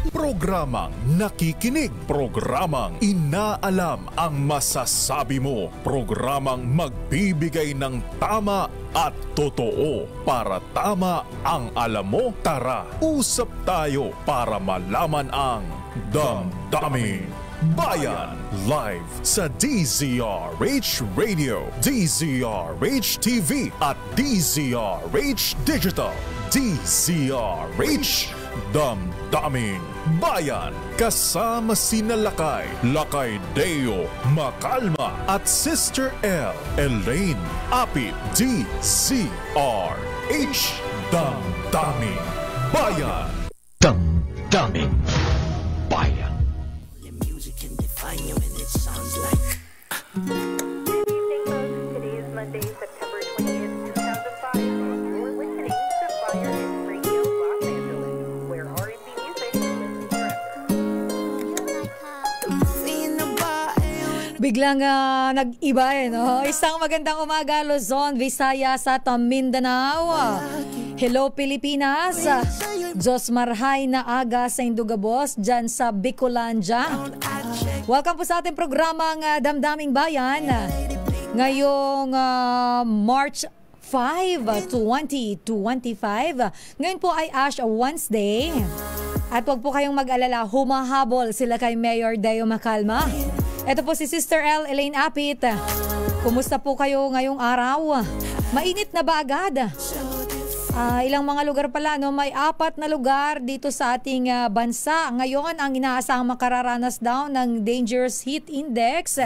Programang nakikinig, programang inaalam ang masasabi mo, programang magbibigay ng tama at totoo para tama ang alam mo. Tara, usap tayo para malaman ang Damdaming Bayan. Live sa DZRH Radio, DZRH TV at DZRH Digital. DZRH Damdaming Bayan. Kasama sina Lakay Deo Macalma at Sister L Elaine Apit. DZRH Damdaming Bayan. Damdaming Bayan. The music can define you and it sounds like Good evening, folks. Today is Monday, September 20th, 2005. You're listening to Fire Hits Radio Los Angeles, where R&B music lives forever. Biglang nag-iba no? Isang magandang umaga, Luzon, Visayas at Mindanao. Hello, Pilipinas. Diyos marhay na aga sa Indugabos dyan sa Bicolandia. Welcome po sa ating programang Damdaming Bayan. Ngayong March 5, 2025. Ngayon po ay Ash Wednesday. At wag po kayong mag-alala, humahabol sila kay Mayor Deo Macalma. Ito po si Sister L Elaine Apit. Kumusta po kayo ngayong araw? Mainit na ba agad? Ilang mga lugar pala, no? May 4 na lugar dito sa ating bansa. Ngayon, ang inaasahang makararanas daw ng Dangerous Heat Index.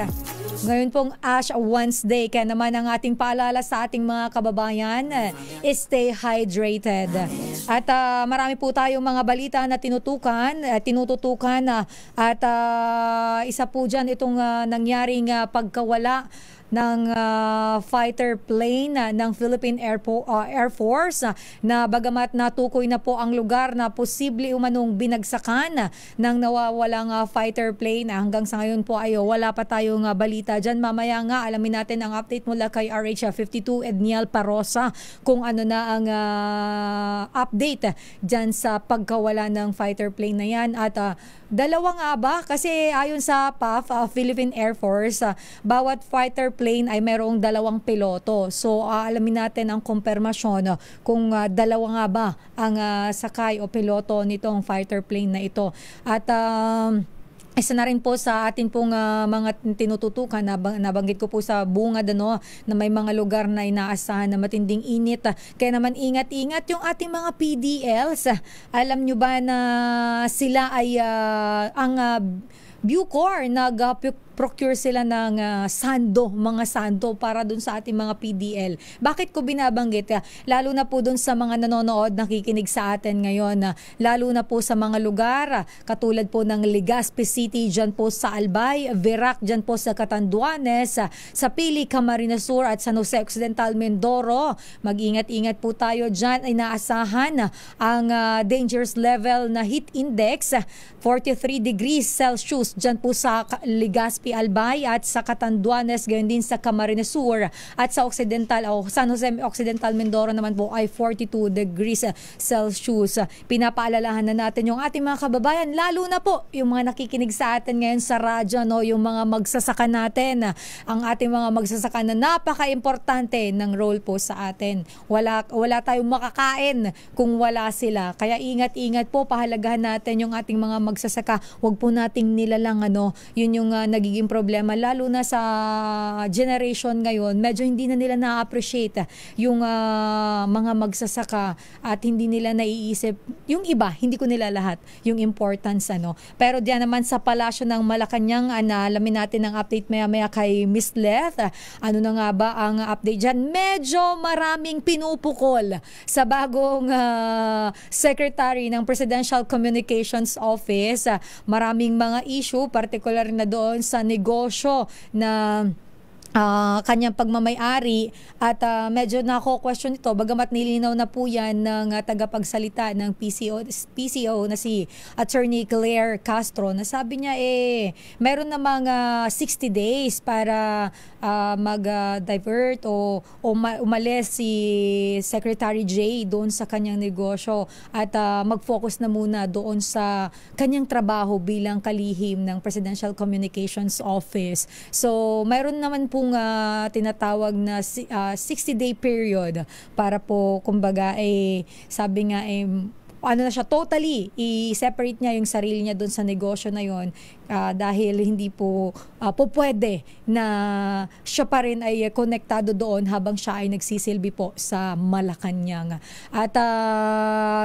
Ngayon pong Ash Wednesday, kaya naman ang ating paalala sa ating mga kababayan, stay hydrated. At marami po tayong mga balita na tinututukan at isa po dyan itong nangyaring pagkawala ng fighter plane ng Philippine Air Force na bagamat natukoy na po ang lugar na posible umanong binagsakan ng nawawalang fighter plane. Hanggang sa ngayon po ay wala pa tayong balita dyan. Mamaya nga alamin natin ang update mula kay RH52 Edniel Parosa kung ano na ang update dyan sa pagkawala ng fighter plane na yan. At dalawa nga ba? Kasi ayon sa PAF, Philippine Air Force, bawat fighter plane ay mayroong 2 piloto. So alamin natin ang kumpirmasyon kung dalawa nga ba ang sakay o piloto nitong fighter plane na ito. At isa na rin po sa atin pong mga tinututukan, nabanggit ko po sa bungad na may mga lugar na inaasahan na matinding init. Kaya naman ingat-ingat yung ating mga PDLs. Alam nyo ba na sila ay ang Bucor nag-procure sila ng mga sando para dun sa ating mga PDL. Bakit ko binabanggit? Lalo na po dun sa mga nanonood, nakikinig sa atin ngayon, lalo na po sa mga lugar katulad po ng Legazpi City, dyan po sa Albay, Verac, dyan po sa Catanduanes, sa Pili, Camarines Sur at San Jose Occidental, Mindoro. Mag-ingat-ingat po tayo dyan. Ay naasahan ang dangerous level na heat index, 43 degrees Celsius dyan po sa Legazpi, Albay at sa Catanduanes, gayon din sa Camarines Sur at sa Occidental o San Jose Occidental Mindoro naman po ay 42 degrees Celsius. Pinapaalalahan na natin yung ating mga kababayan, lalo na po yung mga nakikinig sa atin ngayon sa radyo, no, yung mga magsasaka natin, ang ating mga magsasaka na napaka-importante ng role po sa atin. Wala tayong makakain kung wala sila. Kaya ingat-ingat po, pahalagahan natin yung ating mga magsasaka. Huwag po nating nilalang yun yung nagiging problema, lalo na sa generation ngayon. Medyo hindi na nila na-appreciate yung mga magsasaka at hindi nila naiisip yung iba, hindi ko nila lahat yung importance Pero diyan naman sa palasyo ng Malacanang, alamin natin ang update maya kay Miss Leth. Ano na nga ba ang update dyan? Medyo maraming pinupukol sa bagong secretary ng Presidential Communications Office. Maraming mga issue, particular na doon sa negosyo na kanyang pagmamay-ari at medyo nako-question ito bagamat nilinaw na po yan ng tagapagsalita ng PCO na si Attorney Claire Castro na sabi niya meron na mga 60 days para mag-divert o umalis si Secretary Jay doon sa kanyang negosyo at mag-focus na muna doon sa kanyang trabaho bilang kalihim ng Presidential Communications Office. So mayroon naman po tinatawag na 60-day period para po kumbaga sabi nga ano na siya totally i-separate niya yung sarili niya doon sa negosyo na yon dahil hindi po pwede na siya pa rin ay konektado doon habang siya ay nagsisilbi po sa Malacanang. At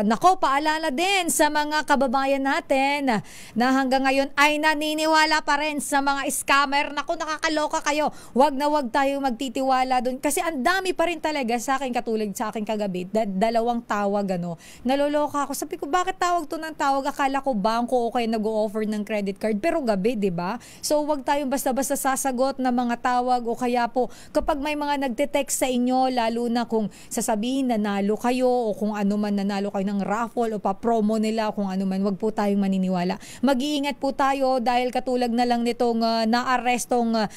nako, paalala din sa mga kababayan natin na hanggang ngayon ay naniniwala pa rin sa mga scammer. Naku, nakakaloka kayo. Wag na wag tayo magtitiwala doon kasi ang dami pa rin talaga sa akin katulad sa akin kagabi. Dalawang tawag naloloka ako. Sabi ko, bakit tawag to ng tawag? Akala ko bangko o kaya nag-o-offer ng credit card. Pero gabi, di ba? So, wag tayong basta-basta sasagot ng mga tawag o kaya po, kapag may mga nagte-text sa inyo, lalo na kung sasabihin nanalo kayo o kung ano man nanalo kayo ng raffle o pa-promo nila o kung ano man, wag po tayong maniniwala. Mag-iingat po tayo dahil katulad na lang nitong naarestong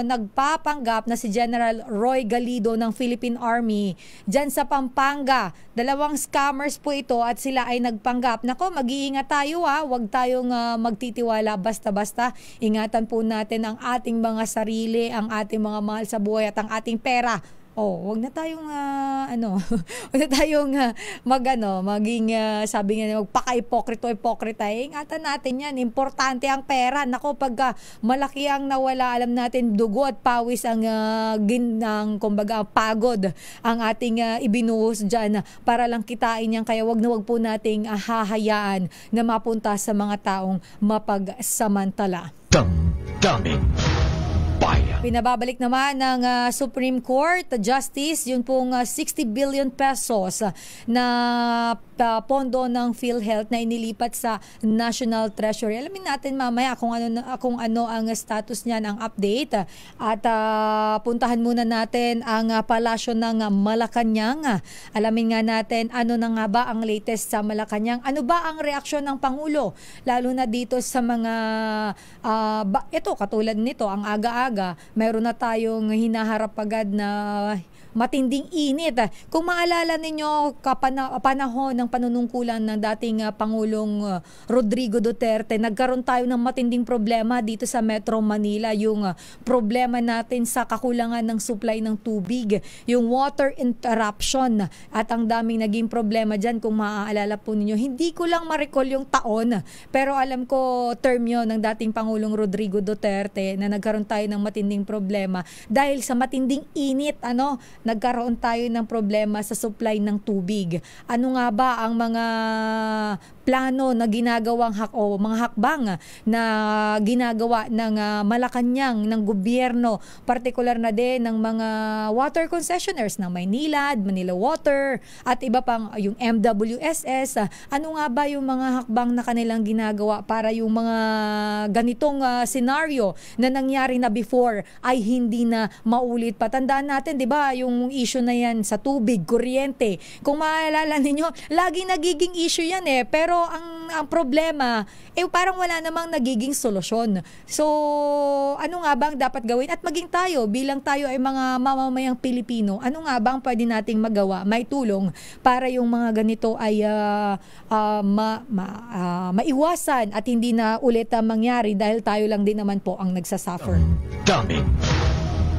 nagpapanggap na si General Roy Galido ng Philippine Army dyan sa Pampanga. Dalawang scammers po ito at sila ay nagpanggap. Nako, mag-iingat tayo wag tayong magtitiwala basta-basta. Ingatan po natin ang ating mga sarili, ang ating mga mahal sa buhay at ang ating pera. Wag na tayong wag na tayong maging sabi nga magpaka-ipokrito-ipokrita. Ingatan natin 'yan. Importante ang pera. Nako, pagka malaki ang nawala, alam natin dugo at pawis ang kumbaga pagod ang ating ibinuhos diyan para lang kitain yan. Kaya wag na wag po nating hahayaan na mapunta sa mga taong mapagsamantala. Damdamin Bayan. Pinababalik naman ng Supreme Court Justice yung pong 60 billion pesos na pondo ng PhilHealth na inilipat sa National Treasury. Alamin natin mamaya kung ano ang status niyan, ang update. At puntahan muna natin ang palasyo ng Malacanang. Alamin nga natin ano na nga ba ang latest sa Malacanang. Ano ba ang reaksyon ng Pangulo lalo na dito sa mga ito katulad nito ang aga-aga, mayroon na tayong hinaharap agad na matinding init. Kung maalala ninyo, panahon ng panunungkulan ng dating Pangulong Rodrigo Duterte, nagkaroon tayo ng matinding problema dito sa Metro Manila. Yung problema natin sa kakulangan ng supply ng tubig, yung water interruption, at ang daming naging problema dyan. Kung maaalala po ninyo, hindi ko lang ma-recall yung taon, pero alam ko term yun ng dating Pangulong Rodrigo Duterte na nagkaroon tayo ng matinding problema dahil sa matinding init, nagkaroon tayo ng problema sa supply ng tubig. Ano nga ba ang mga plano na ginagawang mga hakbang na ginagawa ng Malacanang, ng gobyerno, partikular na din ng mga water concessionaires ng Maynilad, Manila Water, at iba pang yung MWSS. Ano nga ba yung mga hakbang na kanilang ginagawa para yung mga ganitong scenario na nangyari na before ay hindi na maulit pa? Tandaan natin, di ba, yung issue na yan sa tubig, kuryente. Kung maalala ninyo, lagi nagiging issue yan pero ang problema, parang wala namang nagiging solusyon. So, ano nga bang dapat gawin? At maging tayo, bilang tayo ay mga mamamayang Pilipino, ano nga bang pwede nating magawa, may tulong para yung mga ganito ay maiwasan at hindi na ulit mangyari dahil tayo lang din naman po ang nagsasuffer. Damdamin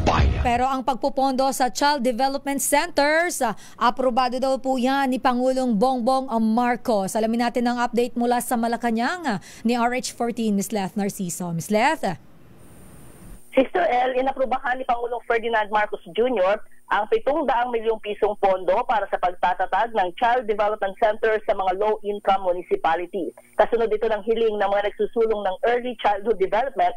Bayan. Pero ang pagpupondo sa Child Development Centers, aprobado daw po yan ni Pangulong Bongbong Marcos. Alamin natin ang update mula sa Malacanang ni RH14, Ms. Leth Narciso. Ms. Leth? Sister El, inaprubahan ni Pangulong Ferdinand Marcos Jr. ang 700 milyong pisong pondo para sa pagtatatag ng Child Development Centers sa mga low-income municipalities. Kasunod ito ng hiling ng mga nagsusulong ng Early Childhood Development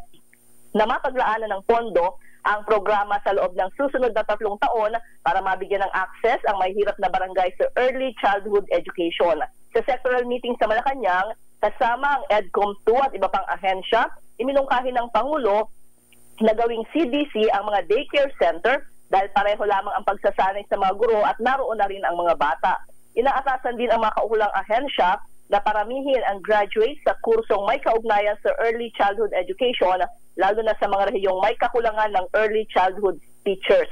na mapaglaanan ng pondo ang programa sa loob ng susunod na 3 taon para mabigyan ng access ang may hirap na barangay sa early childhood education. Sa sectoral meeting sa Malacanang, kasama ang EDCOM 2 at iba pang ahensya, iminungkahi ng Pangulo nagawing CDC ang mga daycare center dahil pareho lamang ang pagsasanay sa mga guro at naroon na rin ang mga bata. Inaatasan din ang mga kaukulang ahensya na paramihin ang graduates sa kursong may kaugnayan sa early childhood education, lalo na sa mga rehiyong may kakulangan ng early childhood teachers.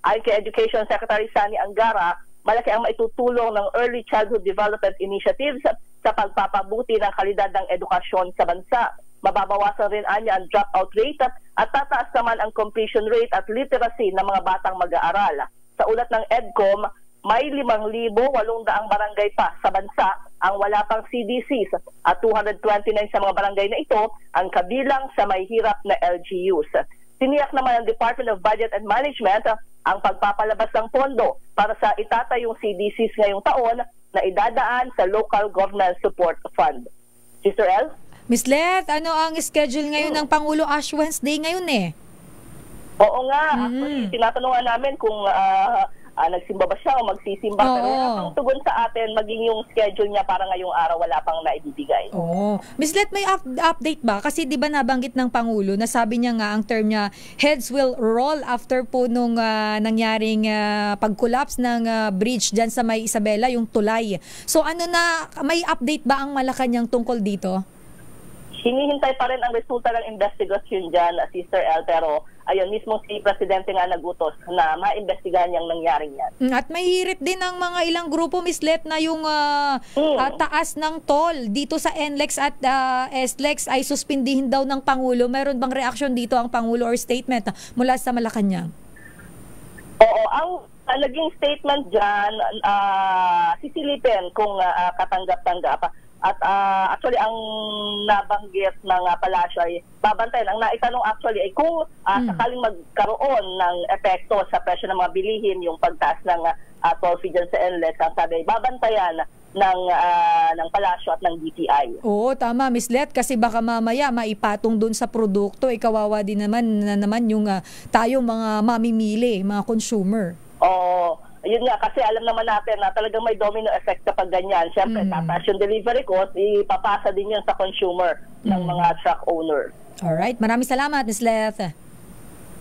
Ayon kay Education Secretary Sani Angara, malaki ang maitutulong ng Early Childhood Development Initiatives sa pagpapabuti ng kalidad ng edukasyon sa bansa. Mababawasan rin anya ang dropout rate at tataas naman ang completion rate at literacy ng mga batang mag-aaral. Sa ulat ng EDCOM, may 5,800 barangay pa sa bansa ang wala pang CDCs at 229 sa mga barangay na ito ang kabilang sa may hirap na LGUs. Tiniyak naman ng Department of Budget and Management ang pagpapalabas ng pondo para sa itatayong CDCs ngayong taon na idadaan sa Local Government Support Fund. Sister El? Miss Leth, ano ang schedule ngayon ng Pangulo Ash Wednesday ngayon eh? Oo nga. Actually, tinatanungan namin kung nagsimba ba siya o magsisimba. Pero ang tugon sa atin, maging yung schedule niya para ngayong araw wala pang naibibigay. Oo. Miss Leth, may update ba? Kasi di ba nabanggit ng Pangulo, nasabi niya nga ang term niya, heads will roll after po nung nangyaring pag-collapse ng bridge dyan sa may Isabela, yung tulay. So ano na, may update ba ang Malacanang tungkol dito? Hinihintay pa rin ang resulta ng investigation dyan, Sister El, pero ayun, mismo si Presidente nga nagutos na maimbestigahan yung nangyaring yan. At may hirit din ang mga ilang grupo, Miss Leth, na yung taas ng toll dito sa NLEX at SLEX ay suspindihin daw ng Pangulo. Meron bang reaksyon dito ang Pangulo or statement mula sa Malacanang? Oo, ang naging statement dyan, sisilipin kung katanggap-tanggap. At actually, ang nabanggit ng palasyo ay babantayan. Ang naitanong actually ay kung sakaling magkaroon ng epekto sa presyo ng mga bilihin, yung pagtaas ng toll fee dyan sa NLEX, ang sabi ay babantayan ng palasyo at ng DTI. Oo, tama, Miss Leth, kasi baka mamaya maipatong dun sa produkto, kawawa din naman yung tayong mga mamimili, mga consumer. Oo. Yun nga, kasi alam naman natin na talagang may domino effect kapag ganyan. Siyempre, tataas yung delivery cost, ipapasa din yun sa consumer ng mga truck owner. Alright, maraming salamat, Ms. Leth.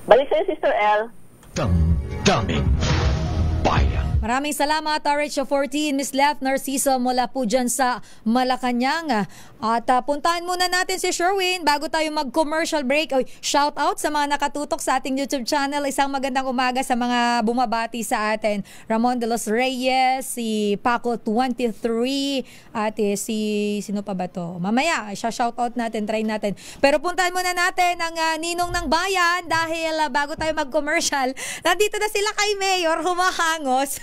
Balik sa'yo, Sister El. Damdamin Bayan. Maraming salamat, RH14, Ms. Leth Narciso mula po dyan sa Malacanang. At puntahan muna natin si Sherwin bago tayo mag-commercial break. Shout out sa mga nakatutok sa ating YouTube channel. Isang magandang umaga sa mga bumabati sa atin. Ramon de los Reyes, si Paco 23, at sino pa ba to? Mamaya, shout out natin, try natin. Pero puntahan muna natin ang Ninong ng Bayan dahil bago tayo mag-commercial, nandito na sila kay Mayor, humahangos.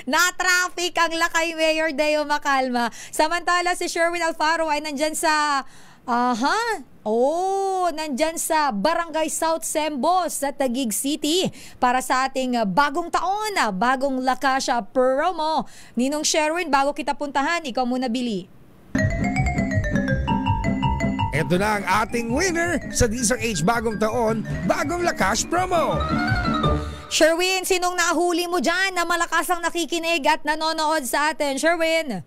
Na-traffic ang lakay Mayor Deo Macalma. Samantala si Sherwin Alfaro ay nandyan sa nandyan sa Barangay South Sembos sa Taguig City para sa ating bagong taon, bagong Lakasya promo. Ninong Sherwin, bago kita puntahan, ikaw muna bili. Ito na ang ating winner sa DZRH bagong taon, bagong Lakas promo. Sherwin, sinong nahuli mo dyan na malakas ang nakikinig at nanonood sa atin? Sherwin?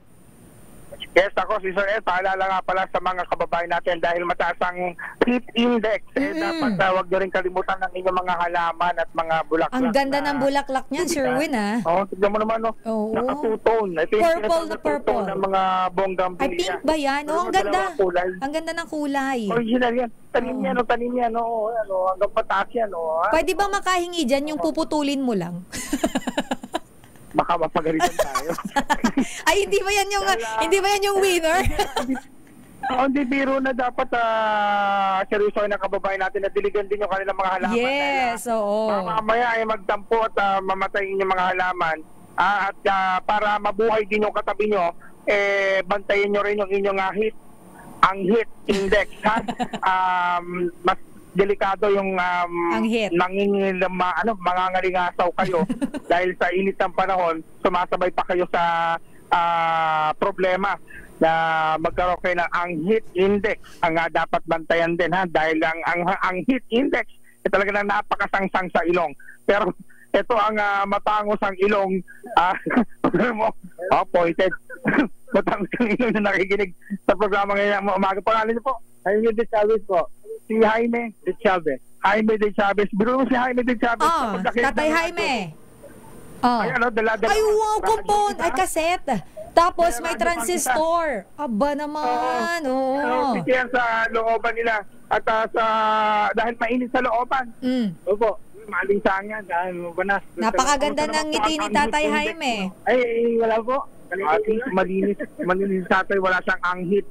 Yes, ako si Sir Ed. Paalala nga pala sa mga kababayan natin dahil mataas ang heat index. Dapat huwag nyo rin kalimutan ng inyong mga halaman at mga bulaklak. Ang ganda ng bulaklak niyan, Sherwin, Oo, tignan mo naman, no? Naka-two-tone. Ito yung purple na purple. Ng mga bonggang ay, pink ba yan? Ang ganda. Ang ganda ng kulay. Original yan. Tanim yan, no? Hanggang pataas yan, no? Pwede ba makahingi dyan yung puputulin mo lang? Baka mapagalitan tayo. Ay, hindi ba yan yung winner? Hindi biro na dapat seryoso ng kababayan natin na diligan din yung kanilang mga halaman. Yes, oo. Mamaya ay magtampo at mamatay yung mga halaman. At para mabuhay din yung katabi nyo, bantayan nyo rin yung inyong ang heat index. Mas delikado yung mangangalingasaw kayo dahil sa init ng panahon, sumasabay pa kayo sa problema na magkaroon kayo ng ang heat index ang dapat bantayan din dahil ang heat index talaga na napakasangsang sa ilong. Pero ito ang matangos ang ilong pointed. Matangos ang ilong na nakikinig sa programa ngayon umaga. Pangalan niyo po? Ayun yung disawis po. si Jaime de Chavez. Jaime de Chavez. Biro mo si Jaime de Chavez. Oh, Tatay Jaime. Oh. Ay, ano, dala-dala. Ay, wow, kumpon. Ay, cassette. Tapos may transistor. Aba naman. Oo. Sige sa looban nila. At dahil mainit sa looban. Opo, malinsangan. Dahil banas. Napakaganda ng ngiti ni Tatay Jaime. Ay, wala po. Malinis tatay, wala siyang anghit.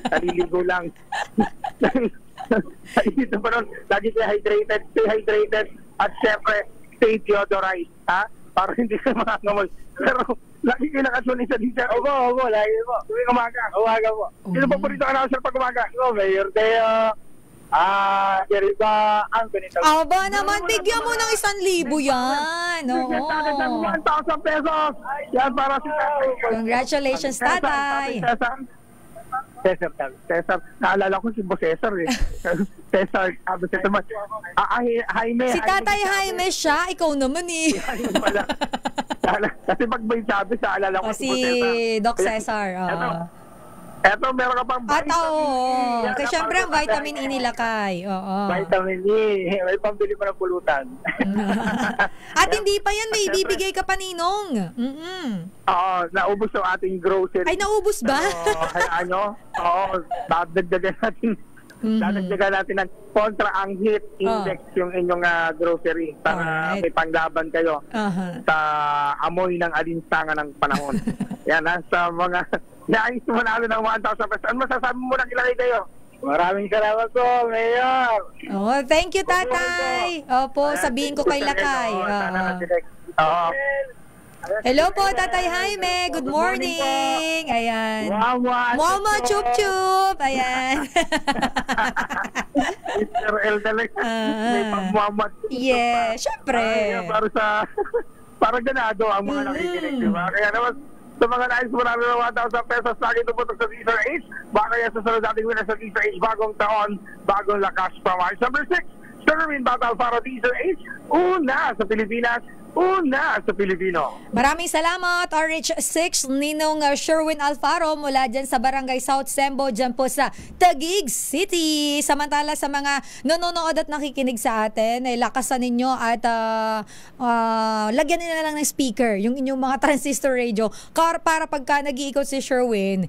Naliligo lang. Dito pa ron, lagi stay hydrated, at syempre, stay deodorized, ha? Para hindi ka makakamol. Pero, lagi kayo nakasunin sa diesel. Opo, lagi po. Tuwing umaga po. Sino pa po rito announcer pag umaga? Mayor Deo, Jerica, Anthony. Aba naman, bigyan mo ng 1,000 yan. Oo. 1,000 pesos. Yan para sa Congratulations, Tatay. Cesar, naalala ko si Bo Cesar eh. Cesar, Jaime. Si Tatay Jaime siya, ikaw naman eh. Jaime pala. Kasi pag may sabi, naalala ko si Bo Cesar. Si Doc Cesar. Eto, meron ka pang vitamin E. Kasi syempre ang vitamin E nilakay. Oo. Vitamin E. May pambili pa ng pulutan. At hindi pa yan, may ibibigay ka pa, Ninong. Oo, naubos yung ating grocery. Ay, naubos ba? Kaya dadagdagan natin ng kontra ang heat index yung inyong grocery para may panglaban kayo sa amoy ng alinsangan ng panahon. Yan, sa mga naayos mo namin ng 1,000 pesos. Ano masasabi mo na kilala kayo? Maraming salamat po, Mayor. Oh, thank you, Tatay. Opo, sabihin ko kay Lakay. Hello po, Tatay Jaime. Good morning. Ayan. Mama, chup chup. Ayan. Mr. L talaga. May pag-muamad. Yeah, syempre. Para ganado ang mga nakikinig, di ba? Kaya naman, sa mga nais mo namin ng 1,000 pesos, lagi tumutok sa Teaser H. Baka kaya sa sunod nating winner sa Teaser H, bagong taon, bagong lakas from Mars. Number 6, Sherwin Battle para Teaser H. Una sa Pilipinas, una sa Pilipino. Maraming salamat, RH6, Ninong Sherwin Alfaro mula dyan sa Barangay South Sembo, dyan po sa Taguig City. Samantala sa mga nanonood at nakikinig sa atin, lakasan ninyo at lagyan nila lang ng speaker yung inyong mga transistor radio para pagka nag-iikot si Sherwin,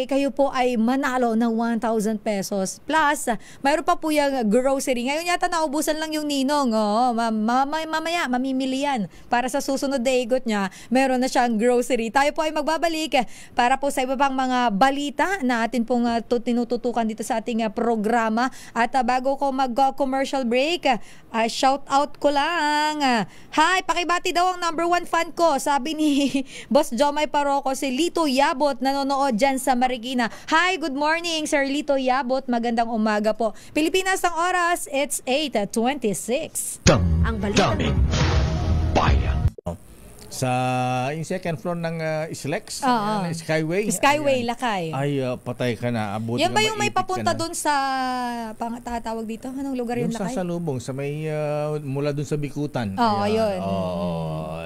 kayo po ay manalo ng 1,000 pesos. Plus, mayroon pa po yung grocery. Ngayon yata naubusan lang yung Ninong. Mamaya, mamimili yan. Para sa susunod na igot niya, meron na siyang grocery. Tayo po ay magbabalik para po sa iba pang mga balita na atin pong tinututukan dito sa ating programa. At bago ko mag-commercial break, shout out ko lang. Hi, pakibati daw ang number 1 fan ko. Sabi ni Boss Jomay Paroco, si Lito Yabot, nanonood dyan sa Marikina. Hi, good morning, Sir Lito Yabot. Magandang umaga po. Pilipinas ang oras, it's 8:26. Ang balita. Bayan. Sa yung second floor ng Islex, Skyway Lakay. Ay patay ka na. Yan ba yung may papunta doon sa tatawag dito? Anong lugar yun, Lakay? Sa Salubong, sa may mula doon sa Bikutan. Ayun.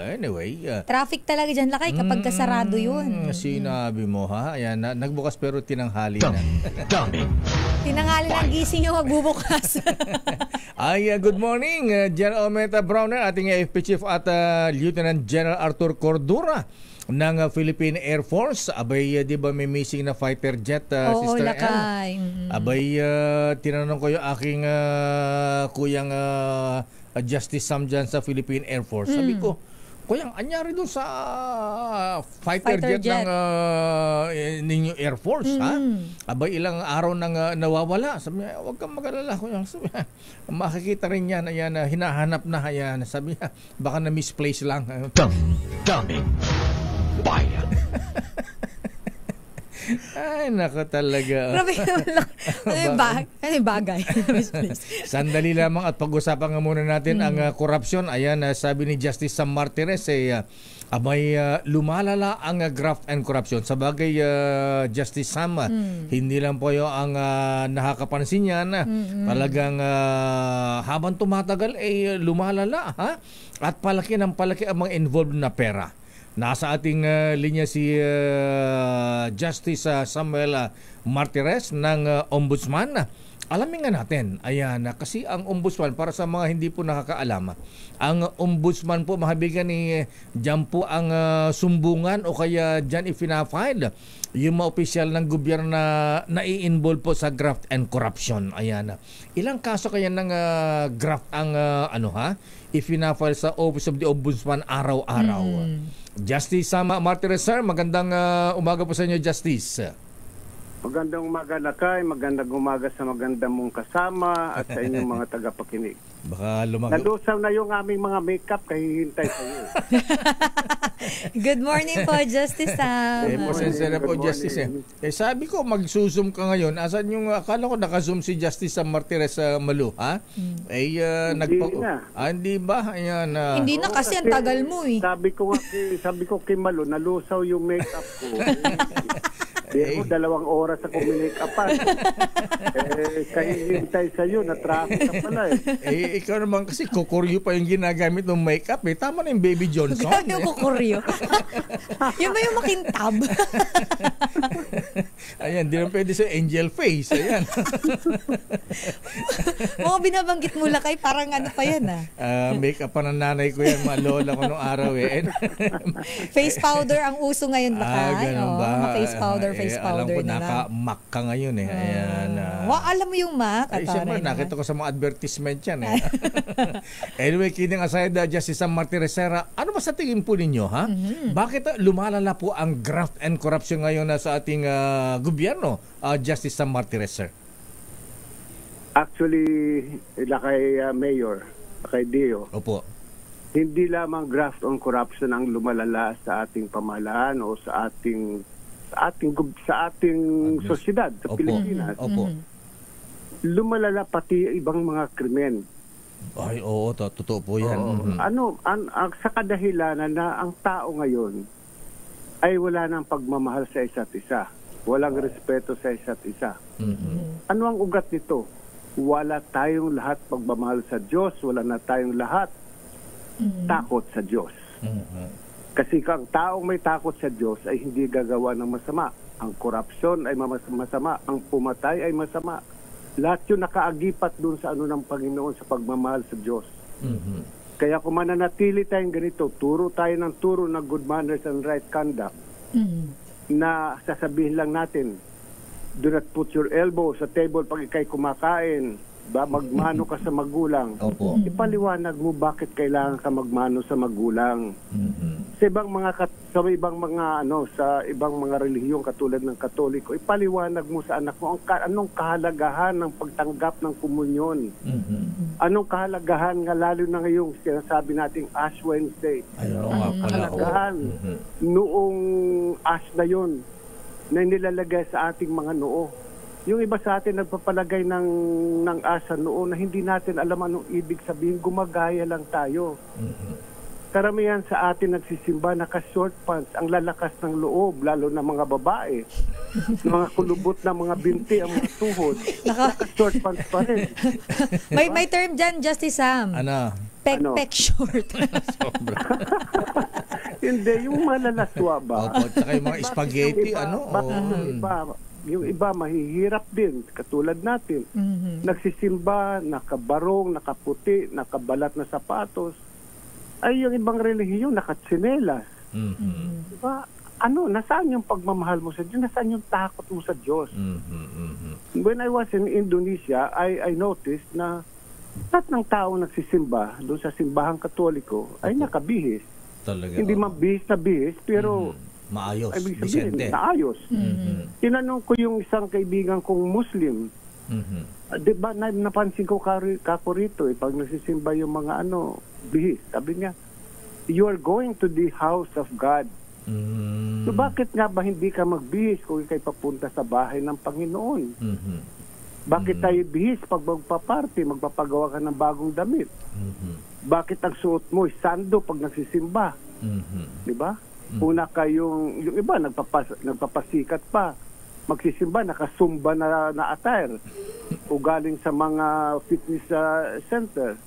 Anyway, traffic talaga dyan, Lakay, kapag kasarado yun. Sinabi mo, ha? Ayan, nagbukas pero tinanghali na. Tinanghali ng gising yung magbubukas. Ay, good morning, General Ometa Browner, ating AFP Chief at Lieutenant General Arthur Cordura ng Philippine Air Force. Abay, di ba may missing na fighter jet, Sister Lakay. Abay, tinanong ko yung aking kuyang Justice Sam dyan sa Philippine Air Force. Sabi ko, kuyang, anyari doon sa fighter jet ng ninyo Air Force, ha? Abay, ilang araw nang nawawala. Sabi niya, huwag kang mag-alala. Sabi niya, makikita rin yan. Ayan, hinahanap na. Ayan, sabi niya, baka na-misplace lang. Daming bayan. Ay, nako talaga. Grabe yung bagay. Sandali lamang at pag-usapan nga muna natin ang korupsyon. Ayan, sabi ni Justice Sam Martires, may lumalala ang graft and corruption. Sa bagay, Justice Sam, hindi lang po yung ang nakakapansin yan. Talagang habang tumatagal, lumalala. Ha? At palaki ng palaki ang mga involved na pera. Nasa ating linya si Justice Samuel Martires ng Ombudsman. alamin nga natin, ayan, kasi ang ombudsman, para sa mga hindi po nakakaalam, ang ombudsman po, mahabigan dyan po ang sumbungan o kaya dyan ipinafile yung mga opisyal ng gobyerno na nai-involve po sa graft and corruption. Ayan. Ilang kaso kaya ng graft ang ipinafile sa Office of the Ombudsman araw-araw? Justice Sama Martires, sir, magandang umaga po sa inyo, Justice. Magandang umaga, Lakay. Magandang umaga sa magandang mong kasama at sa inyong mga tagapakinig. Baka nalusaw na yung aming mga makeup kahihintay sa iyo. Good morning po, Justice Sam. Pasensya na po, Justice. Sabi ko, mag-zoom ka ngayon. Asan yung, akala ko naka-zoom si Justice Sam Martires sa Malu, ha? Hindi ba? Ayan, hindi na kasi ang tagal mo eh. Sabi ko kay Malu, nalusaw yung makeup ko. Pero 2 oras ako minake-upan. Kahihintay sa iyo, na-traffic ka pala ikaw naman kasi kukuryo pa yung ginagamit ng makeup eh. Tama na yung Baby Johnson. Grabe yung kukuryo. Yun ba yung makintab? Ayan, di naman pwede sa angel face. Ayan. Mga binabanggit mo Lakay, parang ano pa yan makeup pa ng nanay ko yan, mga lola ko nung araw eh. Face powder ang uso ngayon Lakay. Ganun ba? Face powder alam ko, na naka-Mac ka ngayon eh. Ayan. Alam mo yung Mac? Siyempre, nakita ko sa mga advertisement yan eh. Anyway, kidding aside, Justice Sam Martires, ano ba sa tingin po ninyo, ha? Bakit lumalala po ang graft and corruption ngayon sa ating gobyerno, Justice Sam Martires, sir? Actually, kay Mayor, kay Dio. Opo. Hindi lamang graft on corruption ang lumalala sa ating pamahalaan o sa ating sosyedad sa Pilipinas. Opo. Lumalala pati ibang mga krimen. Ay, oo, totoo po yan. Sa kadahilanan na ang tao ngayon ay wala nang pagmamahal sa isa't isa. Walang respeto sa isa't isa. Ano ang ugat nito? Wala tayong lahat pagmamahal sa Diyos. Wala na tayong lahat takot sa Diyos. Kasi ang taong may takot sa Diyos ay hindi gagawa ng masama. Ang korupsyon ay masama. Ang pumatay ay masama. Lahat yun nakaagipat dun sa ng Panginoon sa pagmamahal sa Diyos. Kaya kung mananatili tayong ganito, turo tayo ng turo ng good manners and right conduct, na sasabihin lang natin, do not put your elbow sa table pag ikay kumakain, magmano ka sa magulang. Opo. Ipaliwanag mo bakit kailangan ka magmano sa magulang. Sa ibang mga relihiyong katulad ng Katoliko, ipaliwanag mo sa anak mo anong kahalagahan ng pagtanggap ng komunyon. Anong kahalagahan nga lalo na ngayong sinasabi nating Ash Wednesday. Anong kahalagahan noong Ash na yun na nilalagay sa ating mga noo. Yung iba sa atin nagpapalagay ng asa noon na hindi natin alam anong ibig sabihin, gumagaya lang tayo. Karamihan sa atin nagsisimba naka-short pants, ang lalakas ng loob, lalo na mga babae. Mga kulubot na mga binti, ang mga tuhod, naka-short pants pa rin. May term dyan, Justice Sam. Ano? Pek short. Hindi, yung malalaswa ba? Opo, tsaka yung mga spaghetti, Yung iba mahihirap din, katulad natin. Nagsisimba, nakabarong, nakaputi, nakabalat na sapatos. Ay, yung ibang relihiyon, nakatsinelas. Diba? Nasaan yung pagmamahal mo sa Diyos? Nasaan yung takot mo sa Diyos? When I was in Indonesia, I noticed na lahat ng tao nagsisimba doon sa simbahang Katoliko ay nakabihis. Talaga. Hindi man bihis na bihis, pero maayos, Vicente. Naayos. Tinanong ko yung isang kaibigan kong Muslim. Diba, napansin ko kako rito pag nagsisimba yung mga bihis. Sabi niya, you are going to the house of God. So bakit nga ba hindi ka magbihis kung ikay papunta sa bahay ng Panginoon? Bakit tayo bihis pag magpaparty, magpapagawa ka ng bagong damit? Bakit ang suot mo sando pag nagsisimba? Diba? Una yung iba nagpapasikat pa, magsisimba nakasumba na attire o galing sa mga fitness center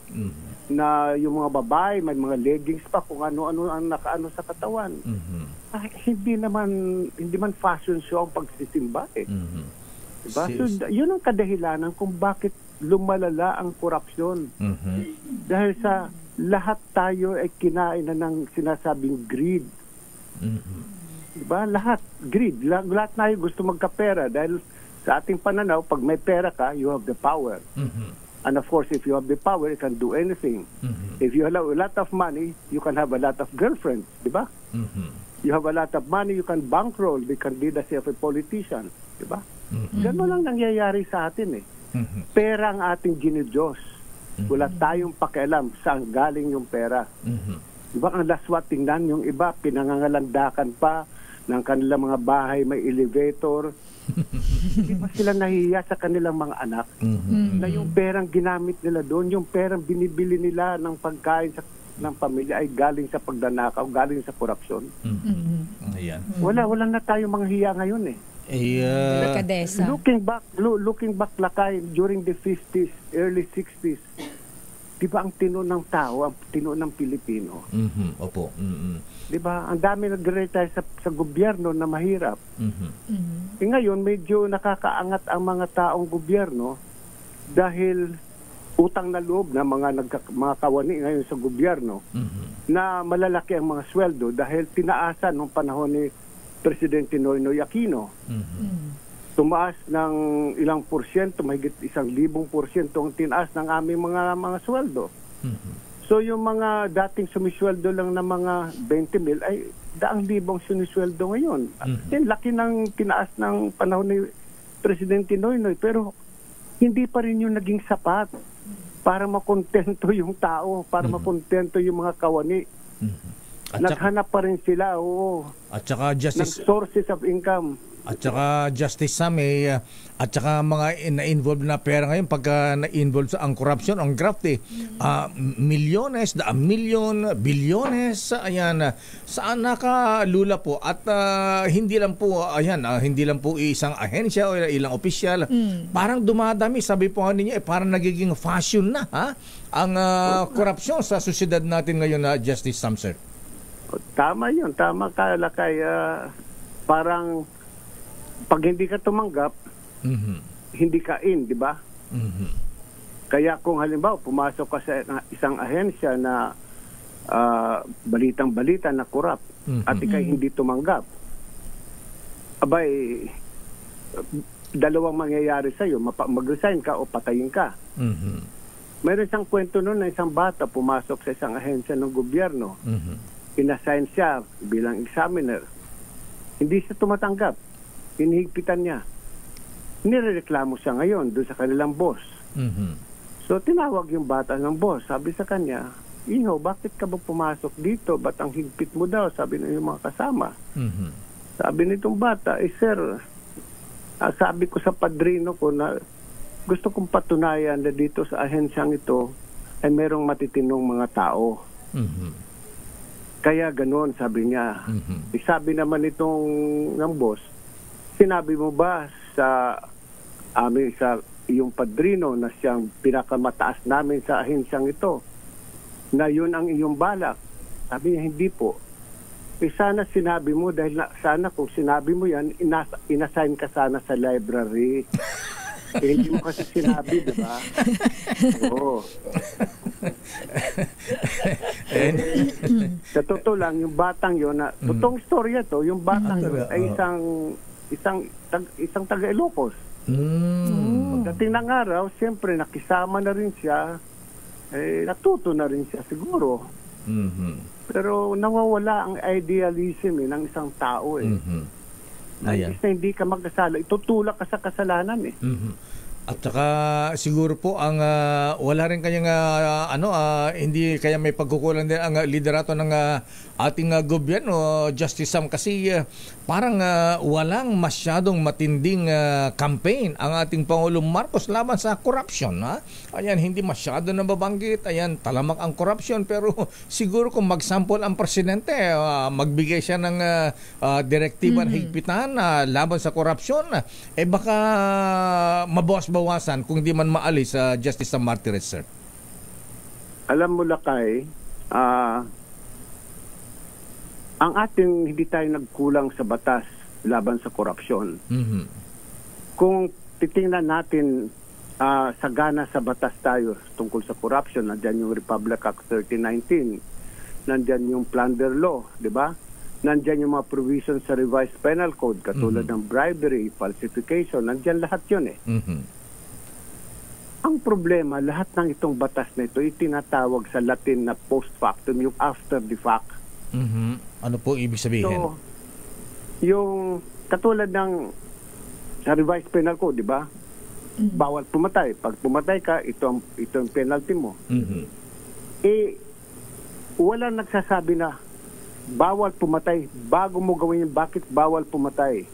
na yung mga babae may mga leggings pa kung ano-ano ang nakaano sa katawan. Hindi man fashion show ang pagsisimba Diba? So, yun ang kadahilanan kung bakit lumalala ang korupsyon. Dahil sa lahat tayo ay kinain na ng sinasabing greed. Diba? Lahat. Greed. Lahat tayo gusto magkapera dahil sa ating pananaw, pag may pera ka, you have the power. And of course, if you have the power, you can do anything. If you have a lot of money, you can have a lot of girlfriends. Diba? You have a lot of money, you can bankroll the candidacy of a politician. Diba? Ganun lang nangyayari sa atin eh. Pera ang ating ginidiyos. Wala tayong pakialam saan galing yung pera. Diba ang laswat tingnan yung iba, pinangangalandakan pa ng kanilang mga bahay, may elevator. Hindi ba sila nahihiya sa kanilang mga anak? Na yung perang ginamit nila doon, yung perang binibili nila ng pagkain ng pamilya ay galing sa pagdanakaw, galing sa korupsyon. Ayan. Wala na tayong mga hiya ngayon eh. Looking back Lakay, during the 50s, early 60s, di ba ang tino ng tao, ang tino ng Pilipino? Opo. Di ba? Ang dami nagre-retire sa gobyerno na mahirap. Ngayon, medyo nakakaangat ang mga taong gobyerno dahil utang na loob na mga kawani ngayon sa gobyerno na malalaki ang mga sweldo dahil tinaasan nung panahon ni Presidente Noynoy Aquino. Tumaas ng ilang porsyento, mahigit 1,000% ang tinaas ng aming mga sweldo. So yung mga dating sumisweldo lang na mga 20,000 ay 100,000 sumisweldo ngayon. At laki ng tinaas ng panahon ni Presidente Noynoy, pero hindi pa rin yung naging sapat para makontento yung tao, para makontento yung mga kawani. Naghanap pa rin sila, At saka ng sources of income. At saka Justice Sam, at saka mga na-involve na pera ngayon pagka na-involve sa ang corruption, ang graft milyones, milyon, bilyones, ayan, saan nakalula po at hindi lang po, hindi lang po isang ahensya o ilang opisyal, parang dumadami, sabi po ninyo, parang nagiging fashion na ang corruption sa sosyedad natin ngayon na Justice Sam, sir. Tama yun, tama ka, Lakay. Parang pag hindi ka tumanggap, hindi ka in, di ba? Kaya kung halimbawa pumasok ka sa isang ahensya na balitang-balita na korap at ikay hindi tumanggap, abay, dalawang mangyayari sa'yo, mag-resign ka o patayin ka. Mayroon isang kwento noon na isang bata pumasok sa isang ahensya ng gobyerno. Inassign siya bilang examiner. Hindi siya tumatanggap. Hinihigpitan niya. Nirereklamo siya ngayon doon sa kanilang boss. So tinawag yung bata ng boss. Sabi sa kanya, Iho, bakit ka ba pumasok dito? Ba't ang higpit mo daw? Sabi ng yung mga kasama. Sabi nitong bata, sir, sabi ko sa padrino ko na gusto kong patunayan na dito sa ahensyang ito ay merong matitinong mga tao. Kaya ganoon, sabi niya. Sabi naman itong ng boss, sinabi mo ba sa iyong padrino na siyang pinakamataas namin sa ahensyang ito na yun ang iyong balak? Sabi niya, hindi po. Sana sinabi mo dahil sana kung sinabi mo yan, inassign ka sana sa library. Hindi mo kasi sinabi, di ba? Oo. Sa totoo lang, yung batang yun, totoong storya to, yung batang yun ay isang taga-Ilocos. Pagdating ng araw, siyempre nakisama na rin siya, natuto na rin siya siguro. Pero nawawala ang idealism ng isang tao hindi ka magkasala, itutulak ka sa kasalanan At saka siguro po ang wala rin kanyang hindi kaya may pagkukulang din ang liderato ng ating gobyerno, Justice Sam, kasi parang walang masyadong matinding campaign ang ating Pangulong Marcos laban sa corruption. Ayan, hindi masyado nababanggit. Ayan, talamak ang corruption, pero siguro kung magsample ang presidente, magbigay siya ng direktiba na higpitan laban sa corruption, baka mabawas-bawasan kung di man maalis sa Justice Sam Martires, sir. Alam mo, Lakay, ang ating hindi tayo nagkulang sa batas laban sa korupsyon. Kung titingnan natin sagana sa batas tayo tungkol sa corruption. Nandyan yung Republic Act 1319. Nandyan yung plunder law, di ba? Nandyan yung mga provisions sa revised penal code katulad ng bribery, falsification. Nandyan lahat yun eh. Ang problema, lahat ng itong batas na ito itinatawag sa Latin na post factum, yung after the fact. Ano po ibig sabihin? So, yung katulad ng sa revised penal code, di ba? Bawal pumatay. Pag pumatay ka, ito ang penalty mo. Wala nagsasabi na bawal pumatay bago mo gawin yung bakit bawal pumatay.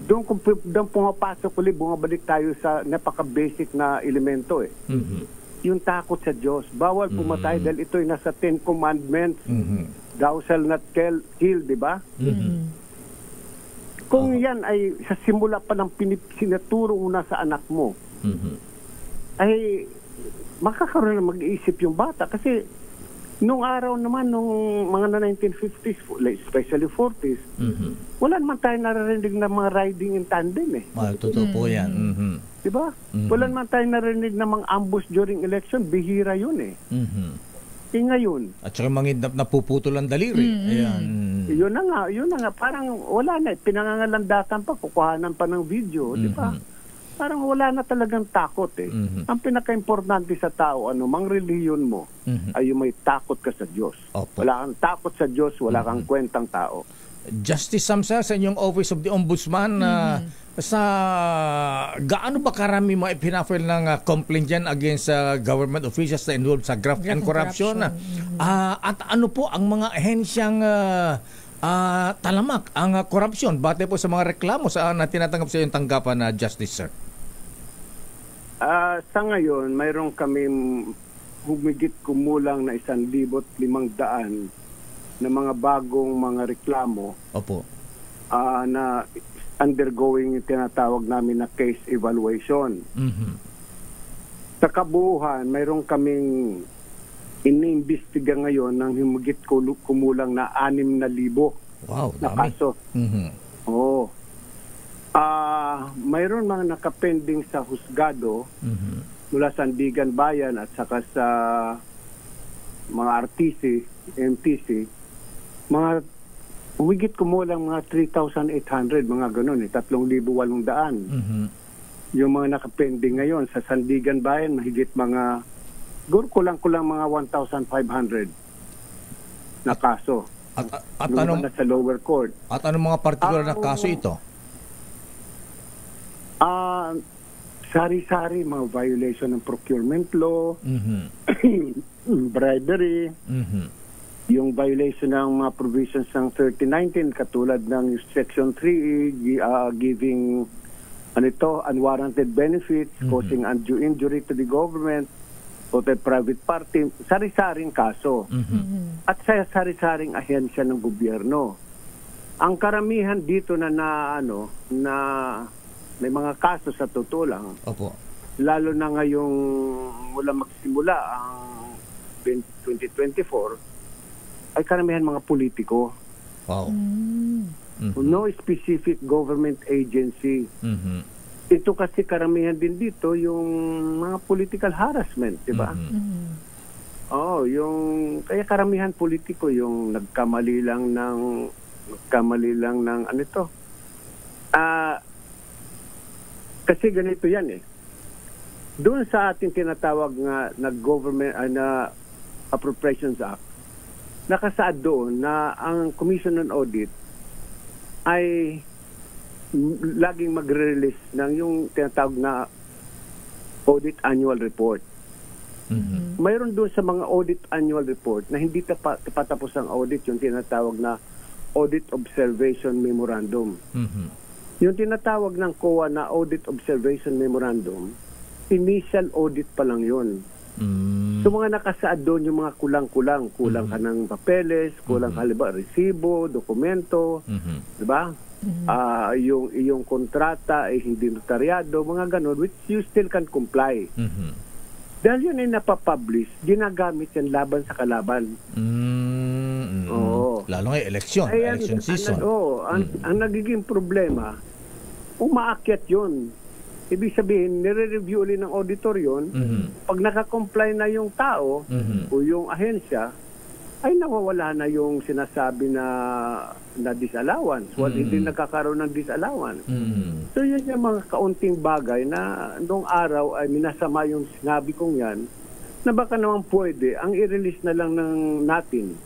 Doon pumapasok ulit, bumabalik tayo sa napaka-basic na elemento eh. Yung takot sa Diyos. Bawal pumatay dahil ito ay nasa 10 Commandments. Thou shall not kill, di ba? Kung yan ay sa simula pa ng sinaturo mo na sa anak mo, ay makakaroon na mag-iisip yung bata. Kasi nung araw naman, nung mga na 1950s, especially 40s, wala naman tayo naririnig na mga riding in tandem eh. Totoo po yan. Diba? Wala naman tayo naririnig na mga ambush during election. Bihira yun eh. Ngayon. At saka mga napuputol ang daliri. Ayan. Yun na nga. Parang wala na eh. Pinangangalandakan pa, kukuhanan pa ng video. Diba? Parang wala na talagang takot eh. Ang pinaka-importante sa tao, mang relihiyon mo, ay yung may takot ka sa Diyos. Wala kang takot sa Diyos, wala kang kwentang tao. Justice Samsa, sa inyong Office of the Ombudsman, sa gaano ba karami mo ipinafile ng complaint dyan against government officials na involved sa graft and corruption? At ano po ang mga ahensyang talamak ang korupsyon batay po sa mga reklamo na tinatanggap sa iyong tanggapan na Justice, sir? Sa ngayon, mayroon kami humigit kumulang na 1,500 na mga bagong mga reklamo. Opo. Na undergoing yung tinatawag namin na case evaluation. Sa kabuuan, mayroon kaming iniimbestiga ngayon ng humigit kumulang na 6,000 na kaso. Oo. Mayroon mga nakapending sa husgado mula sa Sandigan Bayan at saka sa mga MTC, mga humigit kumulang mga 3,800, mga ganun 3,800. Yung mga nakapending ngayon sa Sandigan Bayan, mahigit mga kulang-kulang mga 1,500 na kaso. At anong sa lower court? At anong mga particular na kaso ito? Sari-sari, mga violation ng procurement law, bribery, yung violation ng mga provisions ng 1319 katulad ng Section 3, giving unwarranted benefits, causing undue injury to the government o the private party, sari-saring kaso. At sa sari-saring ahensya ng gobyerno. Ang karamihan dito na may mga kaso sa totoo lang. Opo. Lalo na ngayong mula magsimula ang 2024 ay karamihan mga politiko. Wow. No specific government agency. Ito kasi karamihan din dito yung mga political harassment, di ba? Kaya karamihan politiko yung nagkamali lang ng kasi ganito yan eh. Doon sa ating tinatawag na government na Appropriations Act, nakasaad doon na ang Commission on Audit ay laging magre-release ng yung tinatawag na Audit Annual Report. Mayroon doon sa mga Audit Annual Report na hindi tapos ang audit, yung tinatawag na Audit Observation Memorandum. Yung tinatawag ng COA na Audit Observation Memorandum, initial audit pa lang yun. So mga nakasaad doon yung mga kulang-kulang. Kulang ka ng papeles, kulang ka resibo, dokumento, di ba? Yung iyong kontrata ay hindi notaryado, mga ganun, which you still can comply. Dahil yun ay napapublish, ginagamit yan laban sa kalaban. Lalo nga election season. Ang nagiging problema, umaakyat yun Ibig sabihin, nire-review ulit ng auditor yun. Pag nakakomply na yung tao o yung ahensya, ay nawawala na yung sinasabi na disallowance. Hindi nagkakaroon ng disallowance. So yun yung mga kaunting bagay na noong araw ay minasama yung sinabi kong yan, na baka naman pwede, ang i-release na lang natin,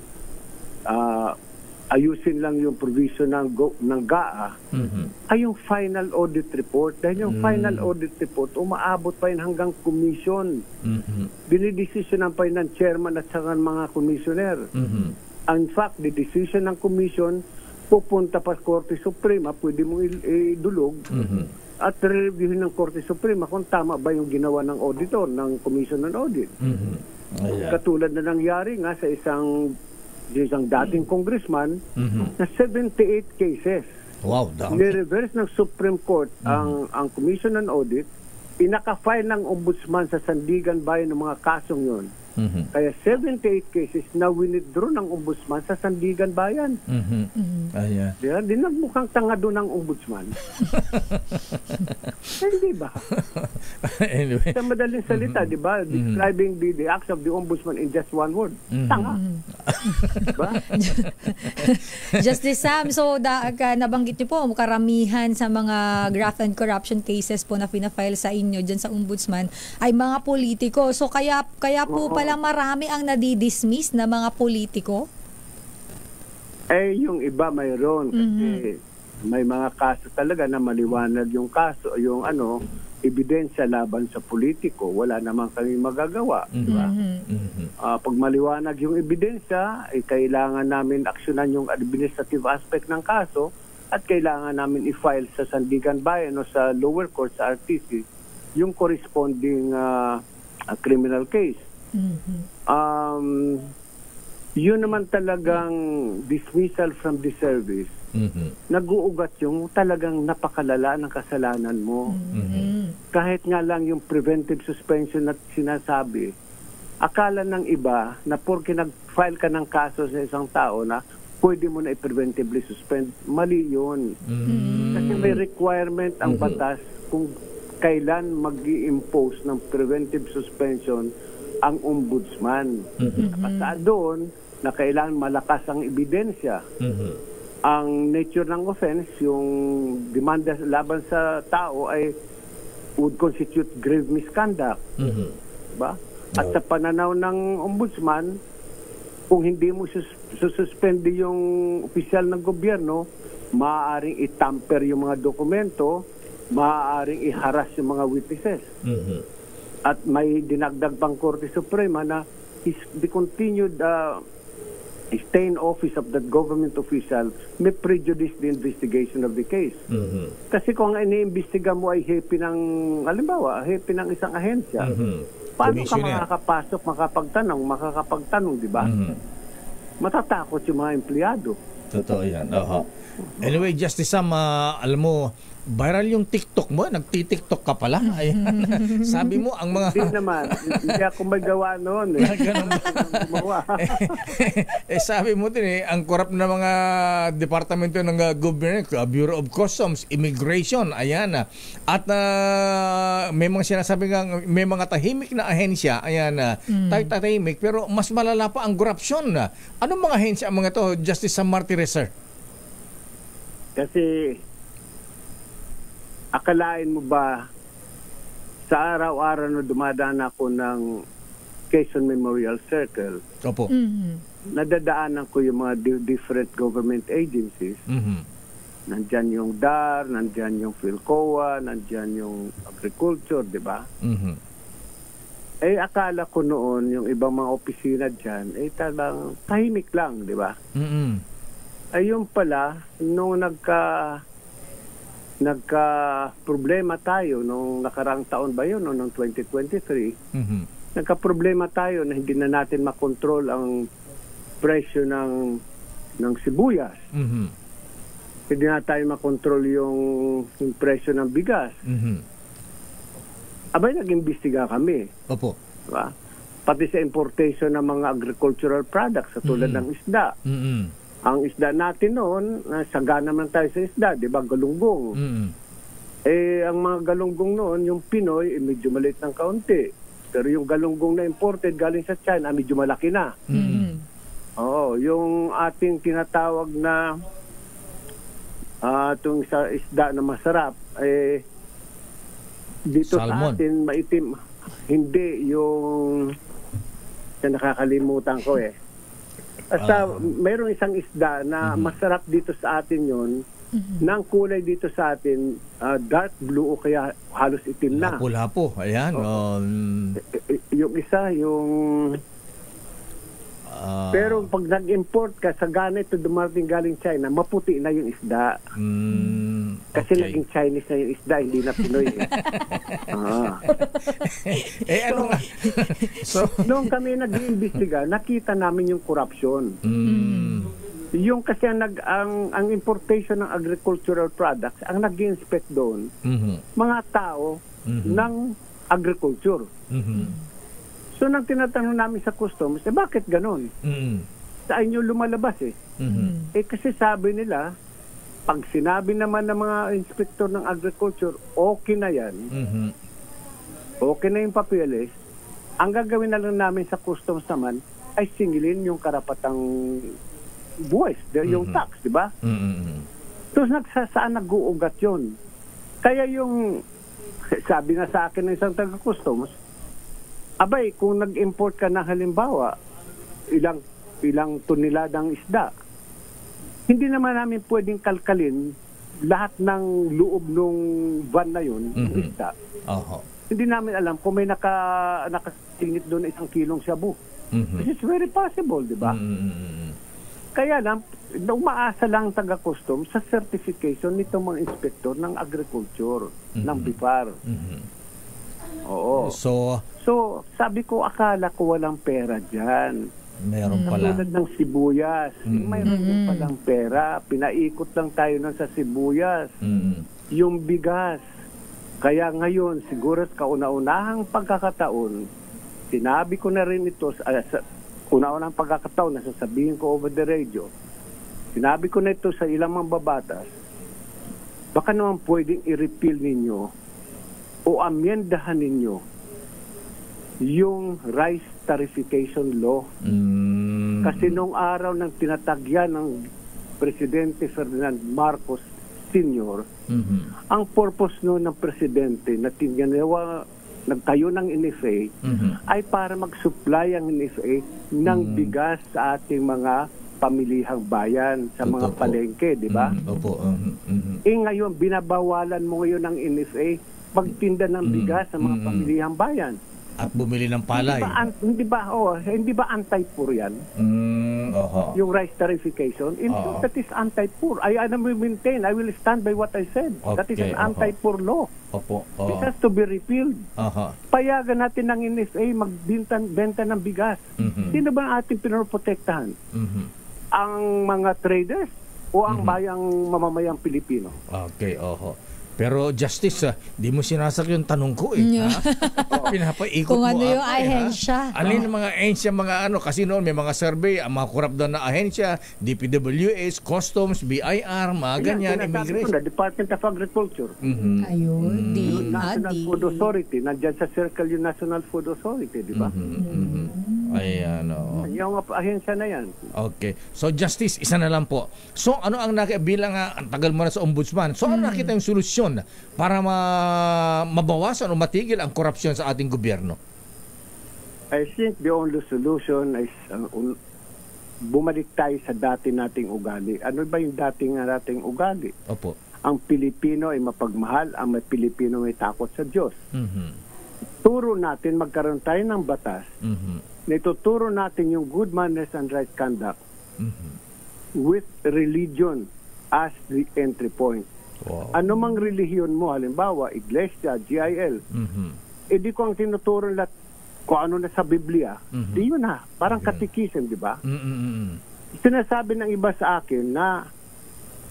ayusin lang yung provision ng GAA, ay yung final audit report. Dahil yung final audit report, umaabot pa yun hanggang commission. Dinidesisyonan pa yun ng chairman at saka mga commissioner. In fact, the decision ng commission, pupunta pa sa Korte Suprema, pwede mong idulog, at re-reviewin ng Korte Suprema kung tama ba yung ginawa ng auditor, ng Commission on Audit. Katulad na nangyari nga sa isang dating congressman na 78 cases. Wow, ni-reverse ng Supreme Court ang Commission on Audit, inaka-file ng ombudsman sa Sandigan Bayan ng mga kasong yon. Kaya 78 cases na withdraw ng ombudsman sa Sandigan Bayan. Di nagmukhang tanga doon ng ombudsman. Hindi ba? Anyway. Sa madaling salita, di ba? Describing the acts of the ombudsman in just one word. Tanga. Diba? Justice Sam, so nabanggit niyo po, karamihan sa mga graft and corruption cases po na pinafile sa inyo dyan sa ombudsman ay mga politiko. So kaya po pala marami ang nadidismiss na mga politiko? Yung iba mayroon kasi may mga kaso talaga na maliwanag yung kaso, yung ebidensya laban sa politiko. Wala naman kami magagawa. Diba? Pag maliwanag yung ebidensya, kailangan namin aksyonan yung administrative aspect ng kaso at kailangan namin i-file sa Sandigan Bayan o sa lower court sa RTC yung corresponding criminal case. Yun naman talagang dismissal from the service. Nag-uugat yung talagang napakalala ng kasalanan mo. Kahit nga lang yung preventive suspension na sinasabi, akala ng iba na porke nag-file ka ng kaso sa isang tao na pwede mo na i-preventively suspend. Mali yun. Kasi may requirement ang batas kung kailan mag-i-impose ng preventive suspension ang ombudsman. Nakasaad doon na kailangan malakas ang ebidensya. Ang nature ng offense, yung demanda laban sa tao ay would constitute grave misconduct. Ba? At sa pananaw ng ombudsman, kung hindi mo suspende yung opisyal ng gobyerno, maaaring itamper yung mga dokumento, maaaring iharas yung mga witnesses. At may dinagdag pang Korte Suprema na the continued stay in office of that government official may prejudice the investigation of the case. Kasi kung ang iniimbestiga mo ay happy ng, halimbawa, happy ng isang ahensya, paano ka makakapasok, makakapagtanong, di ba? Matatakot yung mga empleyado. Totoo yan. Anyway, Justice Sam, alam mo, viral yung TikTok mo. Nagti-TikTok ka pala. Sabi mo, ang mga... Hindi naman. Hindi ako magawa noon. Sabi mo din ang corrupt na mga departamento ng gobyerno, Bureau of Customs, Immigration, ayan. At may mga sinasabi nga, may mga tahimik na ahensya, ayan, tahimik, pero mas malala pa ang corruption. Anong mga ahensya ang mga to, Justice Sam Martires, sir? Kasi akalain mo ba sa araw-araw na dumadaan ako ng Quezon Memorial Circle, Opo. nadadaanan ko yung mga different government agencies. Nandyan yung DAR, nandyan yung PhilCOA, nandyan yung Agriculture, di ba? Akala ko noon yung ibang mga opisina dyan, talagang tahimik lang, di ba? Ayun pala, nung nagka-problema tayo nung nakarang taon ba yun, noong 2023, nagka-problema tayo na hindi na natin makontrol ang presyo ng sibuyas. Hindi na tayo makontrol yung presyo ng bigas. Abay, nag-imbestiga kami. Opo. Diba? Pati sa importation ng mga agricultural products, tulad ng isda. Ang isda natin noon, sagana naman tayo sa isda, di ba? Galunggong. Ang mga galunggong noon, yung Pinoy, medyo maliit ng kaunti. Pero yung galunggong na imported galing sa China, medyo malaki na. Oo, yung ating tinatawag na itong isda na masarap, dito Salmon. sa atin maitim. Hindi yung nakakalimutan ko Basta mayroong isang isda na masarap dito sa atin yon. Nang kulay dito sa atin, dark blue o kaya halos itim na. Lapo-lapo. Ayan. Yung isa, yung... pero pag nag-import ka sa ganito dumating galing China, maputi na yung isda. Kasi naging Chinese na yung isda, hindi na Pinoy. Ano nga? So, noong kami nag-iimbestiga, nakita namin yung corruption. Yung kasi ang importation ng agricultural products, ang nag-inspect doon, mga tao ng agriculture. So nang tinatanong namin sa customs, bakit ganon? Sa inyo lumalabas kasi sabi nila, pag sinabi naman ng mga inspector ng agriculture, okay na yan, okay na yung papeles, ang gagawin na lang namin sa customs naman ay singilin yung karapatang buwis, yung tax, di ba? Tapos saan nag-uugat yun? Kaya yung, sabi nga sa akin ng isang taga-customs, abay, kung nag-import ka na halimbawa, ilang toneladang isda, hindi naman namin pwedeng kalkalin lahat ng loob nung van na yun, ng isda. Hindi namin alam kung may nakasingit doon na 1 kilong shabu. This is very possible, di ba? Kaya lang, umaasa lang taga-custom sa certification nitong mga inspector ng agriculture, ng BIFAR. Oo. So, sabi ko, akala ko walang pera dyan. Meron pala. Katulad ng sibuyas. Mayroon din palang pera. Pinaikot lang tayo nun sa sibuyas. Yung bigas. Kaya ngayon, siguro kauna-unahang pagkakataon, sinabi ko na rin ito sa una-unang pagkakataon na sasabihin ko over the radio, sinabi ko na ito sa ilang mambabatas, baka naman pwedeng i-repeal ninyo o amyendahan ninyo yung rice tarification law. Kasi nung araw ng tinatagyan ng Presidente Ferdinand Marcos Sr., ang purpose noon ng Presidente na nagtayo ng NFA ay para mag-supply ang NFA ng bigas sa ating mga pamilihang bayan, sa mga palengke, di ba? Ngayon, binabawalan mo ngayon ng NFA pagtinda ng bigas sa mga pamilihang bayan. At bumili ng palay. Hindi ba anti-poor yan? Yung rice tarification? That is anti-poor. I will maintain, I will stand by what I said. That is an anti-poor law. It has to be repealed. Payagan natin ng NFA magbenta ng bigas. Sino ba ang ating pinoprotektahan? Ang mga traders o ang bayang mamamayang Pilipino? Okay, Pero Justice, di mo sinasak yung tanong ko Pinapaikot kung mo ano yung ahensya. Alin ang mga ahensya, kasi noon may mga survey, ang mga corrupt daw na ahensya, DPWH, Customs, BIR, mga ganyan, Immigration. Department of Agriculture. Ayun, National Food Authority. Nandyan sa circle yung National Food Authority, di ba? Ayan, yung ahensya na yan. Okay. So, Justice, isa na lang po. So, ano ang bilang ang tagal mo na sa ombudsman, so ano nakita yung solusyon para mabawasan o matigil ang korupsyon sa ating gobyerno? I think the only solution is bumalik tayo sa dati nating ugali. Ano ba yung dating nating ugali? Opo. Ang Pilipino ay mapagmahal, ang Pilipino ay takot sa Diyos. Turo natin, magkaroon tayo ng batas na ituturo natin yung good manners and right conduct with religion as the entry point. Ano mang relihiyon mo, halimbawa, Iglesia, GIL, di ko ang tinuturo lahat kung ano na sa Biblia, di yun parang katikism, di ba? Sinasabi ng iba sa akin na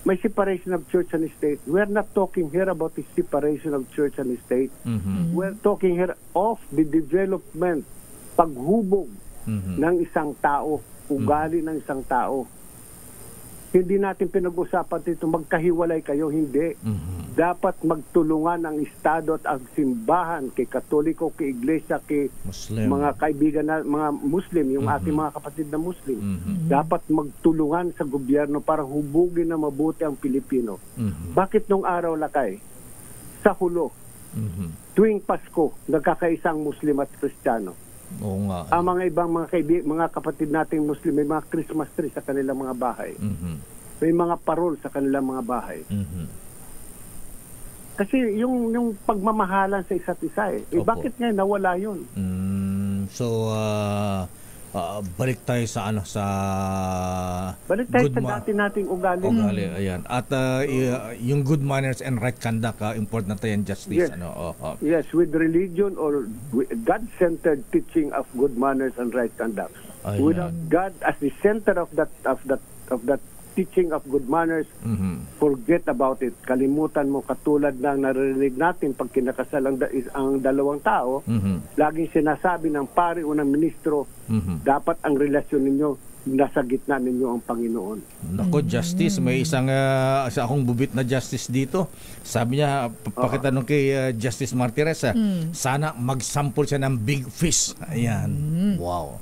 may separation of church and state. We're not talking here about the separation of church and state. We're talking here of the development, paghubog ng isang tao, ugali ng isang tao. Hindi natin pinag-usapan dito magkahiwalay kayo, hindi. Dapat magtulungan ang Estado at ang simbahan kay Katoliko, kay Iglesia, kay Muslim. mga kaibigan na mga Muslim, yung ating mga kapatid na Muslim. Dapat magtulungan sa gobyerno para hubugin na mabuti ang Pilipino. Bakit nung araw, Lakay, sa Hulo, tuwing Pasko, nagkakaisang Muslim at Kristiyano? Oo nga. Ang mga ibang mga kapatid nating Muslim, may mga Christmas tree sa kanilang mga bahay. May mga parol sa kanilang mga bahay. Kasi yung pagmamahalan sa isa't isa Opo. bakit ngayon nawala yun? So, balik tayo sa Balik tayo good sa dati nating ugali. Ayan. At yung good manners and right conduct, important na yan, Justice. Yes. Yes, with religion or with God-centered teaching of good manners and right conduct. Ayan. Without God as the center of that teaching of good manners, forget about it. Kalimutan mo, katulad ng naririnig natin pag kinakasal ang dalawang tao, laging sinasabi ng pari o ng ministro, dapat ang relasyon ninyo nasa gitna ninyo ang Panginoon. Nako, Justice, may isa akong bubit na Justice dito. Sabi niya, pakitanong kay Justice Martires, sana mag-sample siya ng big fish. Ayan. Wow.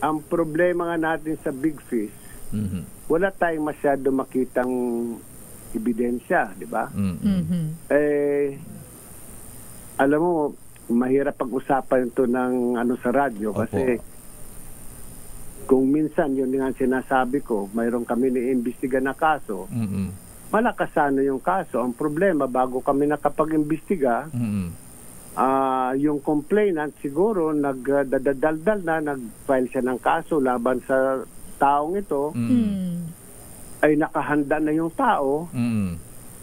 Ang problema nga natin sa big fish, wala tayong masyado makitang ebidensya, di ba? Alam mo, mahirap pag-usapan ito ng sa radyo kasi kung minsan yun nga sinasabi ko, mayroon kami ni-imbestiga na kaso, malakas sana yung kaso. Ang problema, bago kami nakapag-imbestiga, yung complainant siguro nagdadaldal na, nag-file siya ng kaso laban sa taong ito, ay nakahanda na yung tao,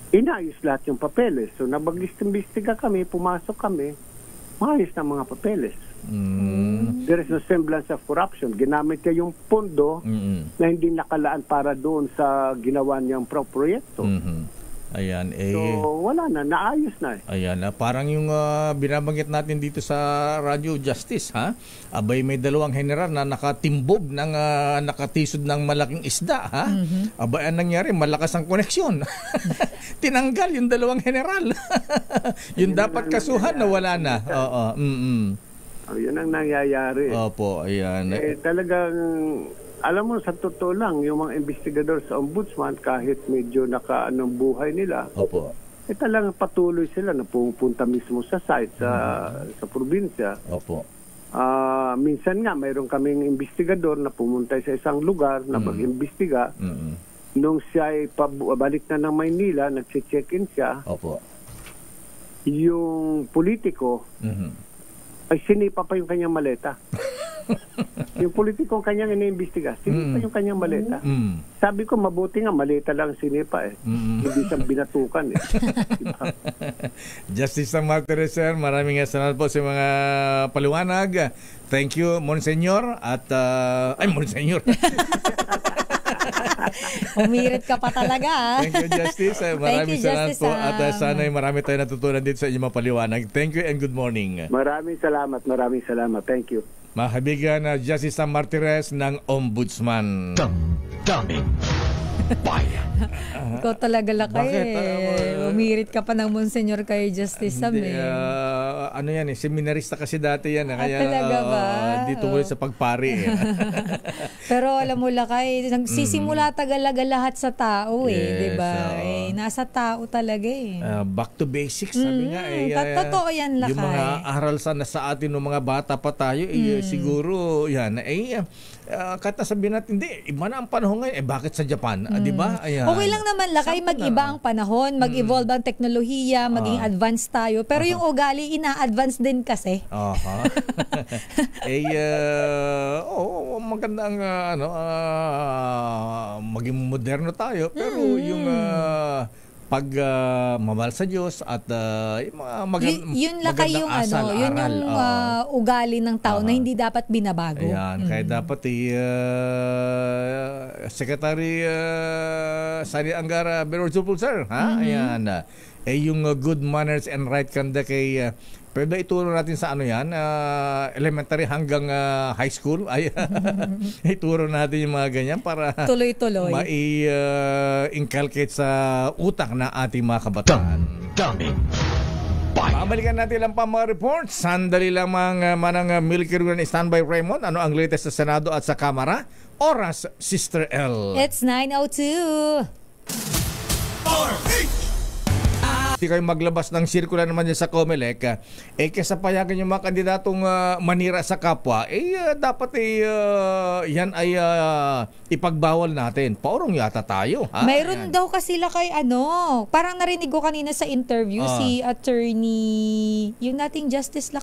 inayos lahat yung papeles. So, nabag-imbestiga kami, pumasok kami, maayos na mga papeles. There is no semblance of corruption. Ginamit niya yung pondo na hindi nakalaan para doon sa ginawa niyang proyekto. Ayan, so, wala na, naayos na Ayan, parang yung binabanggit natin dito sa Radio Justice, ha? Abay, may dalawang general na nakatimbog ng nakatisod ng malaking isda, ha? Abay, ang nangyari, malakas ang koneksyon. Tinanggal yung dalawang general. Yung dapat kasuhan na wala na. Yun ang nangyayari. Opo, ayan. Talagang alam mo, sa totoo lang, yung mga investigador sa ombudsman, kahit medyo nakaanong buhay nila, talagang patuloy sila na pupunta mismo sa site, sa probinsya. Minsan nga, mayroon kaming investigador na pumunta sa isang lugar na mag-imbestiga. Nung siya ay pabalik na ng Maynila, nag-check-in siya, yung politiko, ay sinipa pa yung kanyang maleta. Yung politiko ang kanyang iniimbestiga, sinipa yung kanyang maleta. Sabi ko, mabuti nga, maleta lang sinipa hindi siyang binatukan diba? Justice Martires, sir, maraming salamat po sa mga paliwanag. Thank you, Monsignor. At, Monsignor. Umirit ka pa talaga. Thank you, Justice. Maraming salamat po. At sana'y marami tayo natutunan dito sa inyong mga paliwanag. Thank you and good morning. Maraming salamat. Thank you. Mga kaibigan, Justice Martires ng Ombudsman. Damdamin Bayan. Ikaw talaga Lakay. Umirit ka pa ng Monsignor kay Justice Sam ano yan seminarista kasi dati yan. Kaya, talaga ba? Dito muli sa pagpari. Pero alam mo Lakay, nagsisimula tagalaga lahat sa tao di ba? Nasa tao talaga back to basics sabi nga totoo yan Lakay. Yung mga aral sana sa atin ng mga bata pa tayo siguro yan kahit nasabihin natin iba na ang panahon ngayon bakit sa Japan di ba? Okay lang naman Lakay mag-iba ang panahon, mag-evolve ang teknolohiya, maging advanced tayo pero yung ugali ina-advance din kasi. Magandang maging moderno tayo pero yung pag mamahal sa Diyos at yun Lakay yung asal, yun yung ugali ng tao na hindi dapat binabago. Ayan, kaya dapat Secretary Sani Angara Berorjupul sir, ha? Ayan. Yung good manners and right conduct kay Pwede ituro natin sa ano yan, elementary hanggang high school. Ay, ituro natin yung mga ganyan para Tuloy-tuloy. mai-inculcate sa utak na ating mga kabataan. Daming Babalikan natin lang pa mga reports. Sandali lang manang Milky Ruan standby Raymond. Ano ang latest sa Senado at sa Kamara? Oras, Sister L. It's 9:02. Hindi kayo maglabas ng sirkula naman dyan sa COMELEC, kaysa payagan yung mga kandidatong manira sa kapwa, dapat yan ay ipagbawal natin. Paurong yata tayo. Ha? Mayroon daw kasi kay parang narinig ko kanina sa interview si attorney, yung nating justice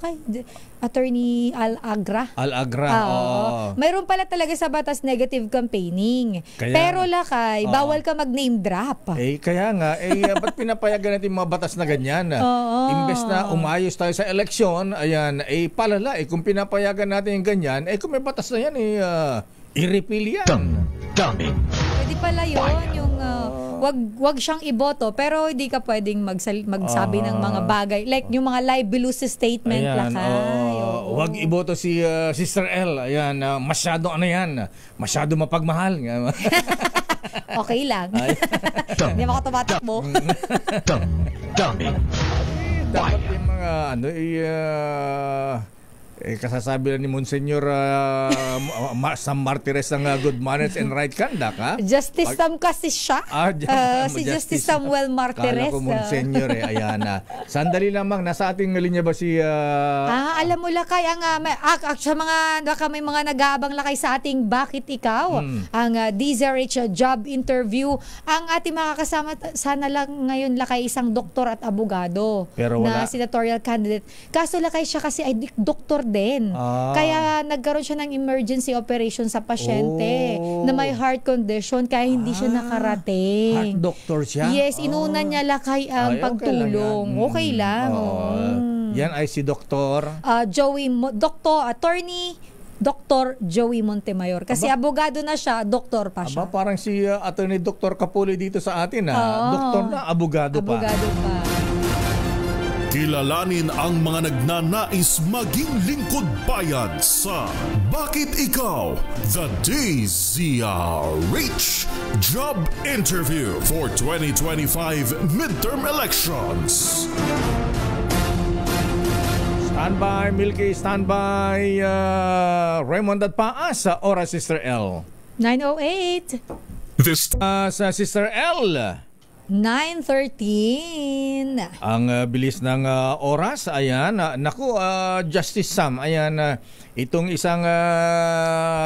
attorney Al-Agra. Mayroon pala talaga sa batas negative campaigning. Pero bawal ka mag-name drop. Kaya nga, ba't pinapayagan natin mga batas na ganyan? Imbes na umayos tayo sa eleksyon, ayan, palala. Kung pinapayagan natin yung ganyan, kung may batas na yan, i-repeal yan. Pwede pala yun, yung wag siyang iboto, pero hindi ka pwedeng magsabi ng mga bagay. Like yung mga libelous statement, wag iboto si Sister L. Ayan, masyado masyado mapagmahal. Okay lang. Hindi ako tumatakbo. Dapat yung mga kasasabi lang ni Monsignor Sam Martires ng good manners and right conduct, ha? Justice Sam kasi siya. Si Justice Samuel Martires. Kala ko Monsignor, ayan na. Sandali lamang, nasa ating linya ba si... alam mo lakay, sa mga, may mga nag-aabang lakay sa ating Bakit Ikaw? Ang DZRH job interview. Ang ating mga kasama, sana lang ngayon lakay isang doktor at abogado. Pero wala. Na senatorial candidate. Kaso lakay siya kasi ay doktor din. Kaya nagkaroon siya ng emergency operation sa pasyente na may heart condition kaya hindi siya nakarating. Heart doctor siya? Yes, inuna niya lakay ang pagtulong. Okay lang. Yan ay si Dr. Attorney Dr. Joey Montemayor. Kasi abogado na siya, doktor pa siya. Parang si Attorney Dr. Kapuli dito sa atin. Doktor na, abogado pa. Abogado pa. Kilalanin ang mga nagnanais maging lingkod bayan sa Bakit Ikaw? The DZRH Job Interview for 2025 Midterm Elections. Standby, Milky, standby, Raymond at Paas sa Oras, Sister L. 9:08. Sa Sister L. 9:13. Ang bilis ng oras, ayan. Justice Sam, ayan. Itong isang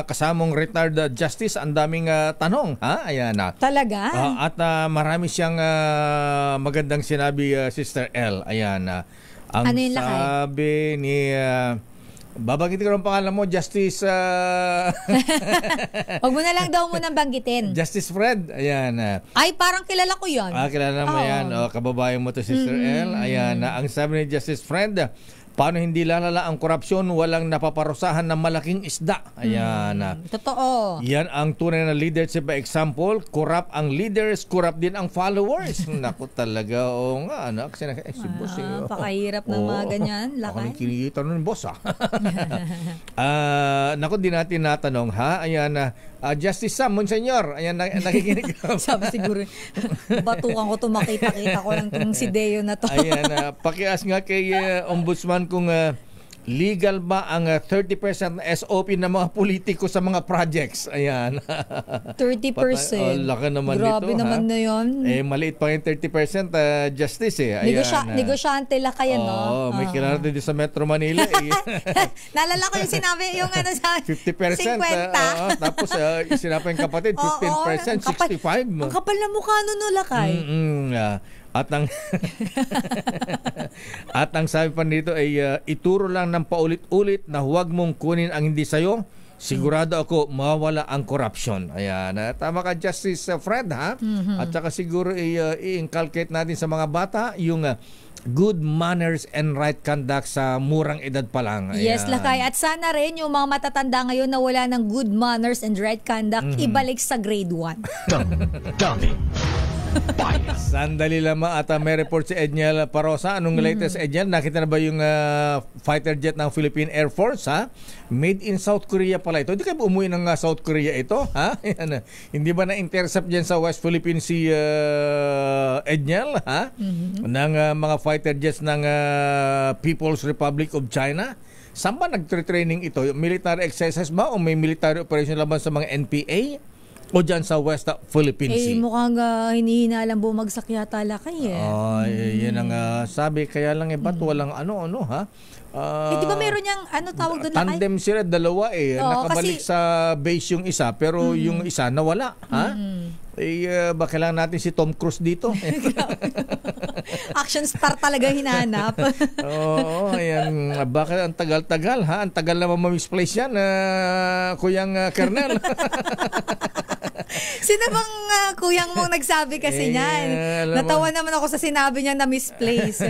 kasamong retired justice, ang daming tanong, ha? Ayan. Talaga? At marami siyang magandang sinabi, Sister L. Ayan. Ang ano yung lakay? Sabi ni... babanggitin ko ng pangalan mo, Justice... Huwag mo na lang daw munang banggitin. Justice Fred, ayan. Ay, parang kilala ko yun. Kilala mo yan. Kababayan mo to, Sister L. Ayan, ang sabi ni Justice Fred, paano hindi lalala ang korupsyon, walang napaparusahan ng malaking isda. Ayan. Totoo. Yan ang tunay na leadership example. Corrupt ang leaders, corrupt din ang followers. Naku talaga. Oo nga, anak. Si boss. Pakahirap ng mga ganyan. Ako nang kinikita nun, boss. Naku, di natin natanong, ha? Ayan, Justice Sam, Monsignor. Ayan, nakikinig. Sabi siguro, batukan ko to, makita-kita ko lang itong si Deo na to. Ayan, pakias nga kay Ombudsman kung legal ba ang 30% SOP ng mga politiko sa mga projects. Ayan. 30%. Laki naman grabe nito. Naman na yun. Maliit pa yung 30% justice eh. Ayan. Negosyante lang kayo, no? May kilala din sa Metro Manila. Naalala ko yung sinabi, yung sa 50%. 50. Tapos sinabi yung kapatid, 15%, 65. Ang kapal na mukha nun, no, lakay. At ang sabi pa nito ay ituro lang ng paulit-ulit na huwag mong kunin ang hindi sayo. Sigurado ako mawawala ang corruption. Ayan, tama ka, Justice Fred, ha? At saka siguro i-inculcate natin sa mga bata yung good manners and right conduct sa murang edad pa lang. Ayan. Yes, lakay. At sana rin yung mga matatanda ngayon na wala ng good manners and right conduct, ibalik sa grade 1. Bayan. Sandali lamang at may report si Edniel Parosa. Anong latest, Edniel? Nakita na ba yung fighter jet ng Philippine Air Force, ha? Made in South Korea pala ito. Hindi kayo umuwi ng South Korea ito, ha? Hindi ba na-intercept dyan sa West Philippine Sea, Edniel, ha? Ng mga fighter jets ng People's Republic of China? Saan ba nag-training ito? Military exercise ba o may military operation laban sa mga NPA? O dyan sa West Philippine Sea? Mukhang hinihinalang bumagsak yata lakay yan ang sabi. Kaya lang ba't walang ano ha? Di ba meron niyang tawag doon? Tandem sila, dalawa nakabalik kasi sa base yung isa, pero yung isa nawala. Ha? Ba kailangan natin si Tom Cruise dito? Action star talaga hinahanap. Oo, ayan. Bakit ang tagal-tagal, ha? Ang tagal naman ma-misplace yan, Kuyang Kernel. Sino bang kuyang mong nagsabi kasi niyan? Natawa naman ako sa sinabi niya na misplace.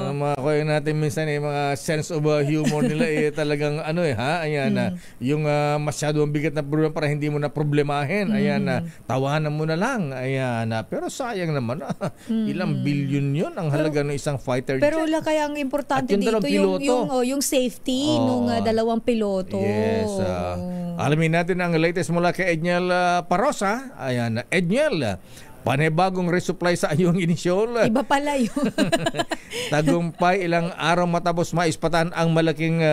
Mga kuyang natin minsan mga sense of humor nila talagang ayan, yung masyadong bigat na problema para hindi mo na problemahin. Ayan, tawanan mo na lang. Ayan, pero sayang naman. Ilang billion yun ang halaga ng isang fighter jet. Pero kaya ang importante dito yung safety nung dalawang piloto. Yes. Alamin natin ang latest mula kay Edniel Parosa. Ayan, Edniel, panibagong resupply sa iyong inisyol. Iba pala yun. Tagumpay ilang araw matapos maispatan ang malaking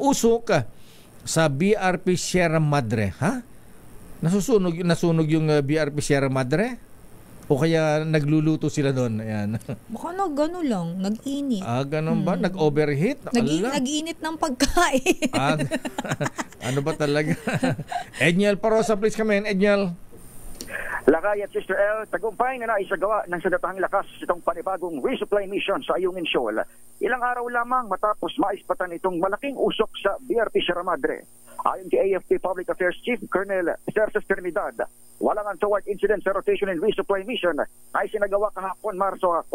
usok sa BRP Sierra Madre. Ha? Nasunog yung BRP Sierra Madre? O kaya nagluluto sila doon? Ayan. Baka gano'n lang, nag-init. Ganun ba? Nag-overheat? Nag-init ng pagkain. Ano ba talaga? Edniel Parosa, please come in. Edniel. Lakay at Sister L, tagumpay na naisagawa ng sadatahang lakas itong panibagong resupply mission sa Ayungin Shoal. Ilang araw lamang matapos maispatan itong malaking usok sa BRP Sierra Madre. Ayon kay AFP Public Affairs Chief Colonel Cerces Trinidad, walang untoward incident sa rotation and resupply mission na isinagawa kahapon Marso 4.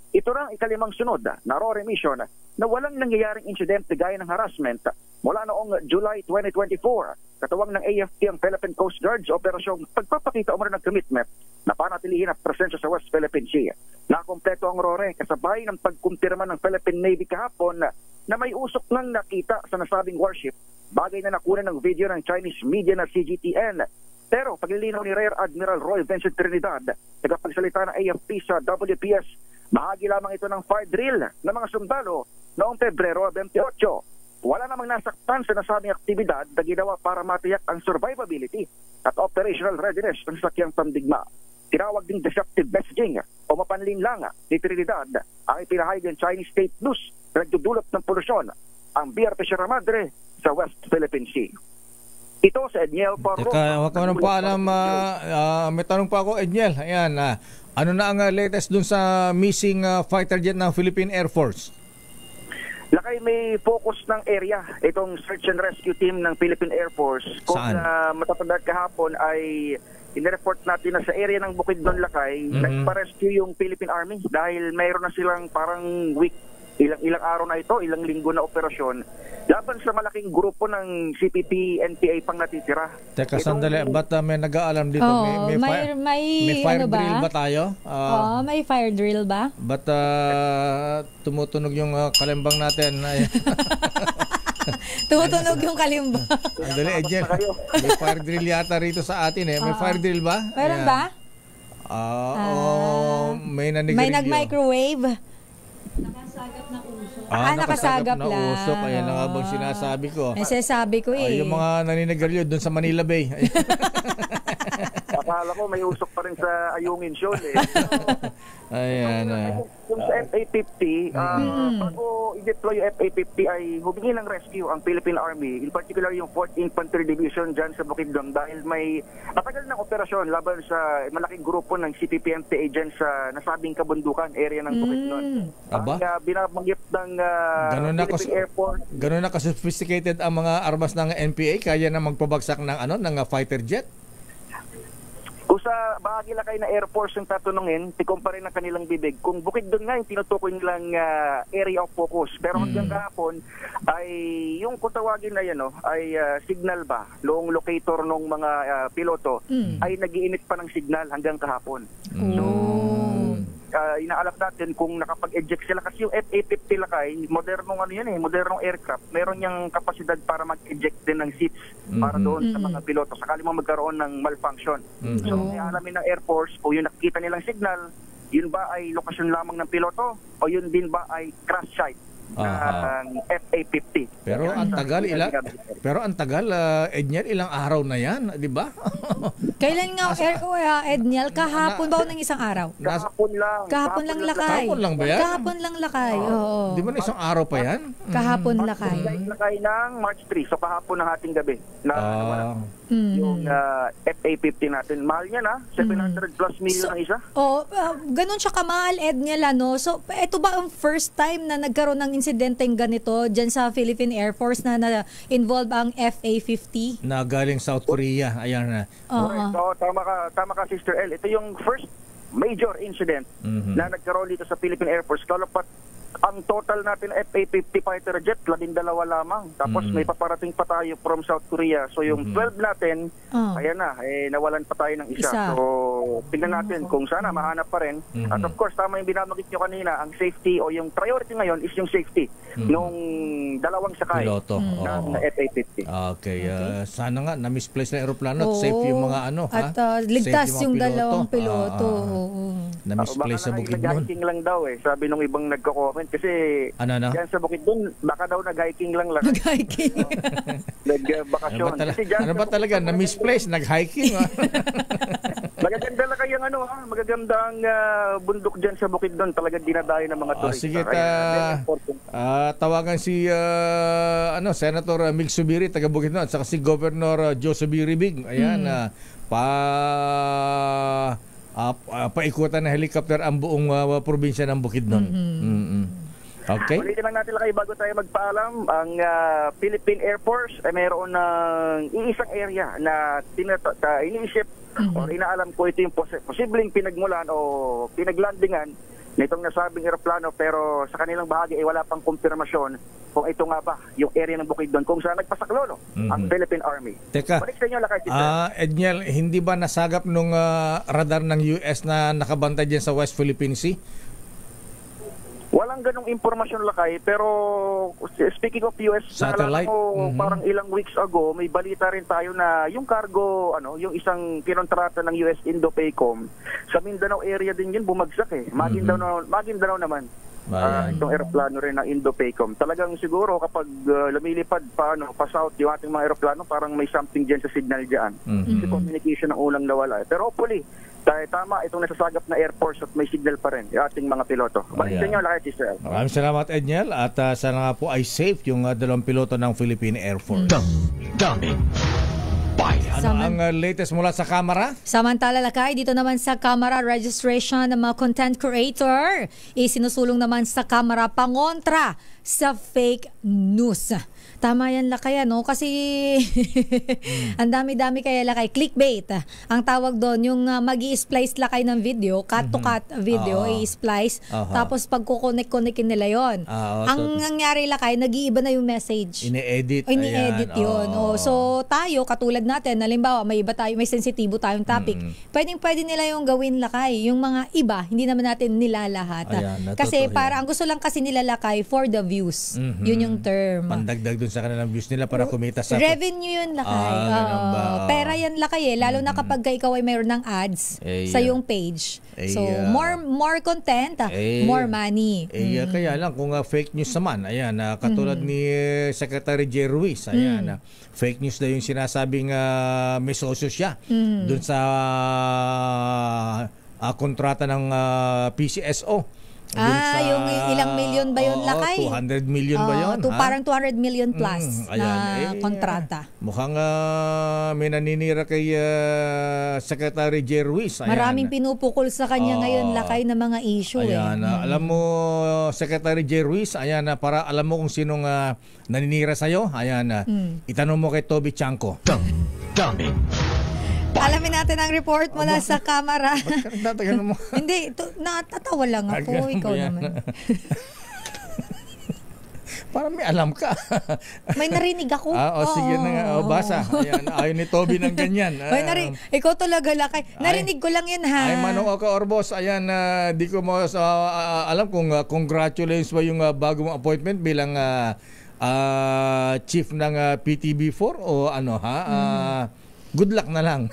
Ito na ang ikalimang sunod na RORE mission na walang nangyayaring incident gaya ng harassment mula noong July 2024. Katuwang ng AFP ang Philippine Coast Guard sa operasyong pagpapakita umano ng commitment na panatilihin ang presensya sa West Philippine Sea. Nakompleto ang RORE kasabay ng pagkumpirma ng Philippine Navy kahapon na may usok nang nakita sa nasabing warship, bagay na nakuha ng video ng Chinese media na CGTN. Pero paglilinaw ni Rear Admiral Roy Vincent Trinidad, tagapagsalita ng AFP sa WPS, bahagi lamang ito ng fire drill ng mga sundalo noong Pebrero 28. Wala namang nasaktan sa nasabing aktibidad na ginawa para matiyak ang survivability at operational readiness ng sakyang pandigma. Tinawag ding deceptive messaging o mapanlinlang ni Trinidad ang ipinahayag ng Chinese State News na nagdudulot ng polusyon ang BRP Sierra Madre sa West Philippine Sea. Ito sa Edniel Parosa. Teka, wag ko nang paalam. May tanong pa ako, Edniel. Ayan, ano na ang latest dun sa missing fighter jet ng Philippine Air Force? Lakay, may focus ng area itong search and rescue team ng Philippine Air Force. Kung matatandaan kahapon ay inireport natin na sa area ng Bukidnon, Lakay, nagpa-rescue yung Philippine Army dahil mayroon na silang parang week, ilang araw na ito, ilang linggo na operasyon laban sa malaking grupo ng CPP, NPA pang natitira. Teka, sandali. Ba't may nag-aalam dito? May fire drill ba tayo? May fire drill ba? Ba't tumutunog yung kalimbang natin? Tumutunog yung kalimbang. Sandali, Edniel. May fire drill yata rito sa atin. May fire drill ba? Meron ba? May nanigarilyo. May nag-microwave. Nakasagap na lang. Usok. Ayan na nga bang sinasabi ko. Sabi ko yung mga naninigarilyo doon sa Manila Bay. Akala ko may usok pa rin sa Ayungin Shoal Ayan. Yung sa FA-50, bago i-deploy yung FA-50 ay humingi ng rescue ang Philippine Army, in particular yung 4th Infantry Division dyan sa Bukidnon dahil may matagal ng operasyon laban sa malaking grupo ng CPP-MTA dyan sa nasabing kabundukan area ng Bukidnon. Aba? Binabanggit ng Philippine Air Force. Ganun na ka-sophisticated ang mga armas ng NPA, kaya na magpabagsak ng ng fighter jet? Kung sa bahagi lakay na Air Force yung tatanungin, tikumpare ng kanilang bibig. Kung Bukidnon nga yung tinutukoy nilang area of focus. Pero hanggang kahapon ay yung kung tawagin na yan, ay signal ba? Noong locator ng mga piloto ay nag-iinit pa ng signal hanggang kahapon. So, inaalap natin kung nakapag-eject sila kasi yung FA-50 lakay, modernong aircraft, meron niyang kapasidad para mag-eject din ng seats para doon sa mga piloto sakali mo magkaroon ng malfunction. So, alamin ng Air Force kung yung nakikita nilang signal, yun ba ay lokasyon lamang ng piloto o yun din ba ay crash site ng FA-50. Pero ang tagal Edniel, ilang araw na yan, di ba? Kailan nga Edniel, kahapon ba o ng isang araw? Kahapon lang lakay. Kahapon lang ba yan? Kahapon lang lakay. Oo. Di ba na isang araw pa yan? Kahapon lakay. Lakay ng March 3, so kahapon ng ating gabi na yung FA-50 natin. Mahal niya na, 700 plus million ang isa. Ganun siya kamahal, Edniel, So, ito ba ang first time na nagkaroon ng insidenteng ganito dyan sa Philippine Air Force na involve ang FA-50? Na galing South Korea. Ayan na. So, tama ka, Sister L. Ito yung first major incident na nagkaroon dito sa Philippine Air Force. Kalapat ang total natin FA-50 fighter jet, 12 lamang. Tapos may paparating pa tayo from South Korea. So yung 12 natin, ayan na, nawalan pa tayo ng isa. So tingnan natin kung sana mahanap pa rin. At of course, tama yung binamagit nyo kanina, ang safety o yung priority ngayon is yung safety nung dalawang sakay ng FA-50. Okay. Sana nga, na-misplace na aeroplano at safe yung mga At ligtas yung dalawang piloto. Na-misplace sa Bukidnon. Nag-hiking lang daw sabi nung ibang nagko-comment kasi yan sa Bukidnon baka daw nag-hiking lang. Nag-hiking. Nag-bakasyon. Ano ba talaga? Na-misplace, nag-hiking. Magaganda lang kayang magagandang bundok dyan sa Bukidnon, talagang dinadayo ng mga turista. Sige, tawagan si Senator Mig Subiri, taga Bukidnon, at saka si Governor Joe Subiri-Bing. Ayan, paikutan na helicopter ang buong probinsya ng Bukidnon. Okay. Ulitin lang natin lakay bago tayo magpaalam. Ang Philippine Air Force ay mayroon ng iisang area na iniisip o inaalam ko ito yung posibleng pinagmulan o pinaglandingan nitong nasabing aeroplano, pero sa kanilang bahagi ay wala pang kumpirmasyon kung ito nga ba yung area ng Bukidnon kung saan nagpasaklolo ang Philippine Army. Teka, Edniel, hindi ba nasagap nung radar ng US na nakabantay dyan sa West Philippine Sea? Walang ganong impormasyon lakay, pero speaking of US, satellite, parang ilang weeks ago may balita rin tayo na yung cargo, yung isang kinontrata ng US Indo-PACOM sa Mindanao area din yun bumagsak Maguindanao naman. Itong aeroplano rin ng Indo-PACOM. Talagang siguro kapag lumilipad pa south yung ating mga aeroplano, parang may something dyan sa signal dyan. Kasi communication ang unang nawala. Pero hopefully, tama itong nasasagap na Air Force at may signal pa rin yung ating mga piloto. Balik sa inyo lahat, Israel. Maraming salamat, Edniel, at sana nga po ay safe yung dalawang piloto ng Philippine Air Force. Daming bayan. Ang latest mula sa Kamara? Samantala lakay, dito naman sa Kamara registration ng mga content creator, isinusulong naman sa Kamara pangontra sa fake news. Tama yan lakay, kasi ang dami-dami kaya lakay, clickbait. Ang tawag doon, yung mag-i-splice lakay ng video, cut-to-cut video, i-splice, tapos pagkukonek-konekin nila yon. Ang nangyari lakay, nag-iiba na yung message. Ini-edit yun. So tayo, katulad natin, halimbawa, may sensitibo tayong topic. Pwedeng nila yung gawin lakay. Yung mga iba, hindi naman natin nilalahat. Kasi para ang gusto lang kasi nila lakay for the views. Yun yung term. Pandagdag dun sa kanilang views nila para kumita sa revenue yun lakay. Pera yan lakay lalo na kapag ikaw ay mayroon ng ads sa yung page. So more content, more money. Kaya lang kung fake news naman, ayan, katulad ni Secretary J. Ruiz, ayan, fake news na yung sinasabing may sosyo siya dun sa kontrata ng PCSO. Yung ilang milyon ba yun lakay? 200 million ba yun? Parang 200 million plus na kontrata. Mukhang may naninira kay Secretary J. Ruiz. Maraming pinupukol sa kanya ngayon lakay na mga issue. Alam mo, Secretary J. Ruiz, para alam mo kung sinong naninira sa'yo, itanong mo kay Toby Chanko. Daming Alamin natin ang report mula sa kamera. Tatagan mo. Hindi, natatawa lang ako. Ikaw naman. Parang may alam ka. May narinig ako. Sige na nga. Basa. Ayan, ayaw ni Toby ng ganyan. Ikaw talaga lakay. Narinig ko lang yun ha. Ay, Manong Oka Orbos, ayan, di ko mo alam kung congratulations ba yung bago mong appointment bilang chief ng PTB4 o ano ha? Good luck na lang.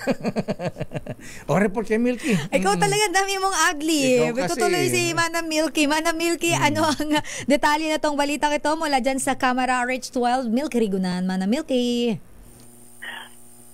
O, report kay Milky. Ikaw talaga dami mong ugly. Ikaw tuloy si Manang Milky. Manang Milky, ano ang detalye na tong balitang ito mula dyan sa Camera RH12? Milky Rigunan, Manang Milky.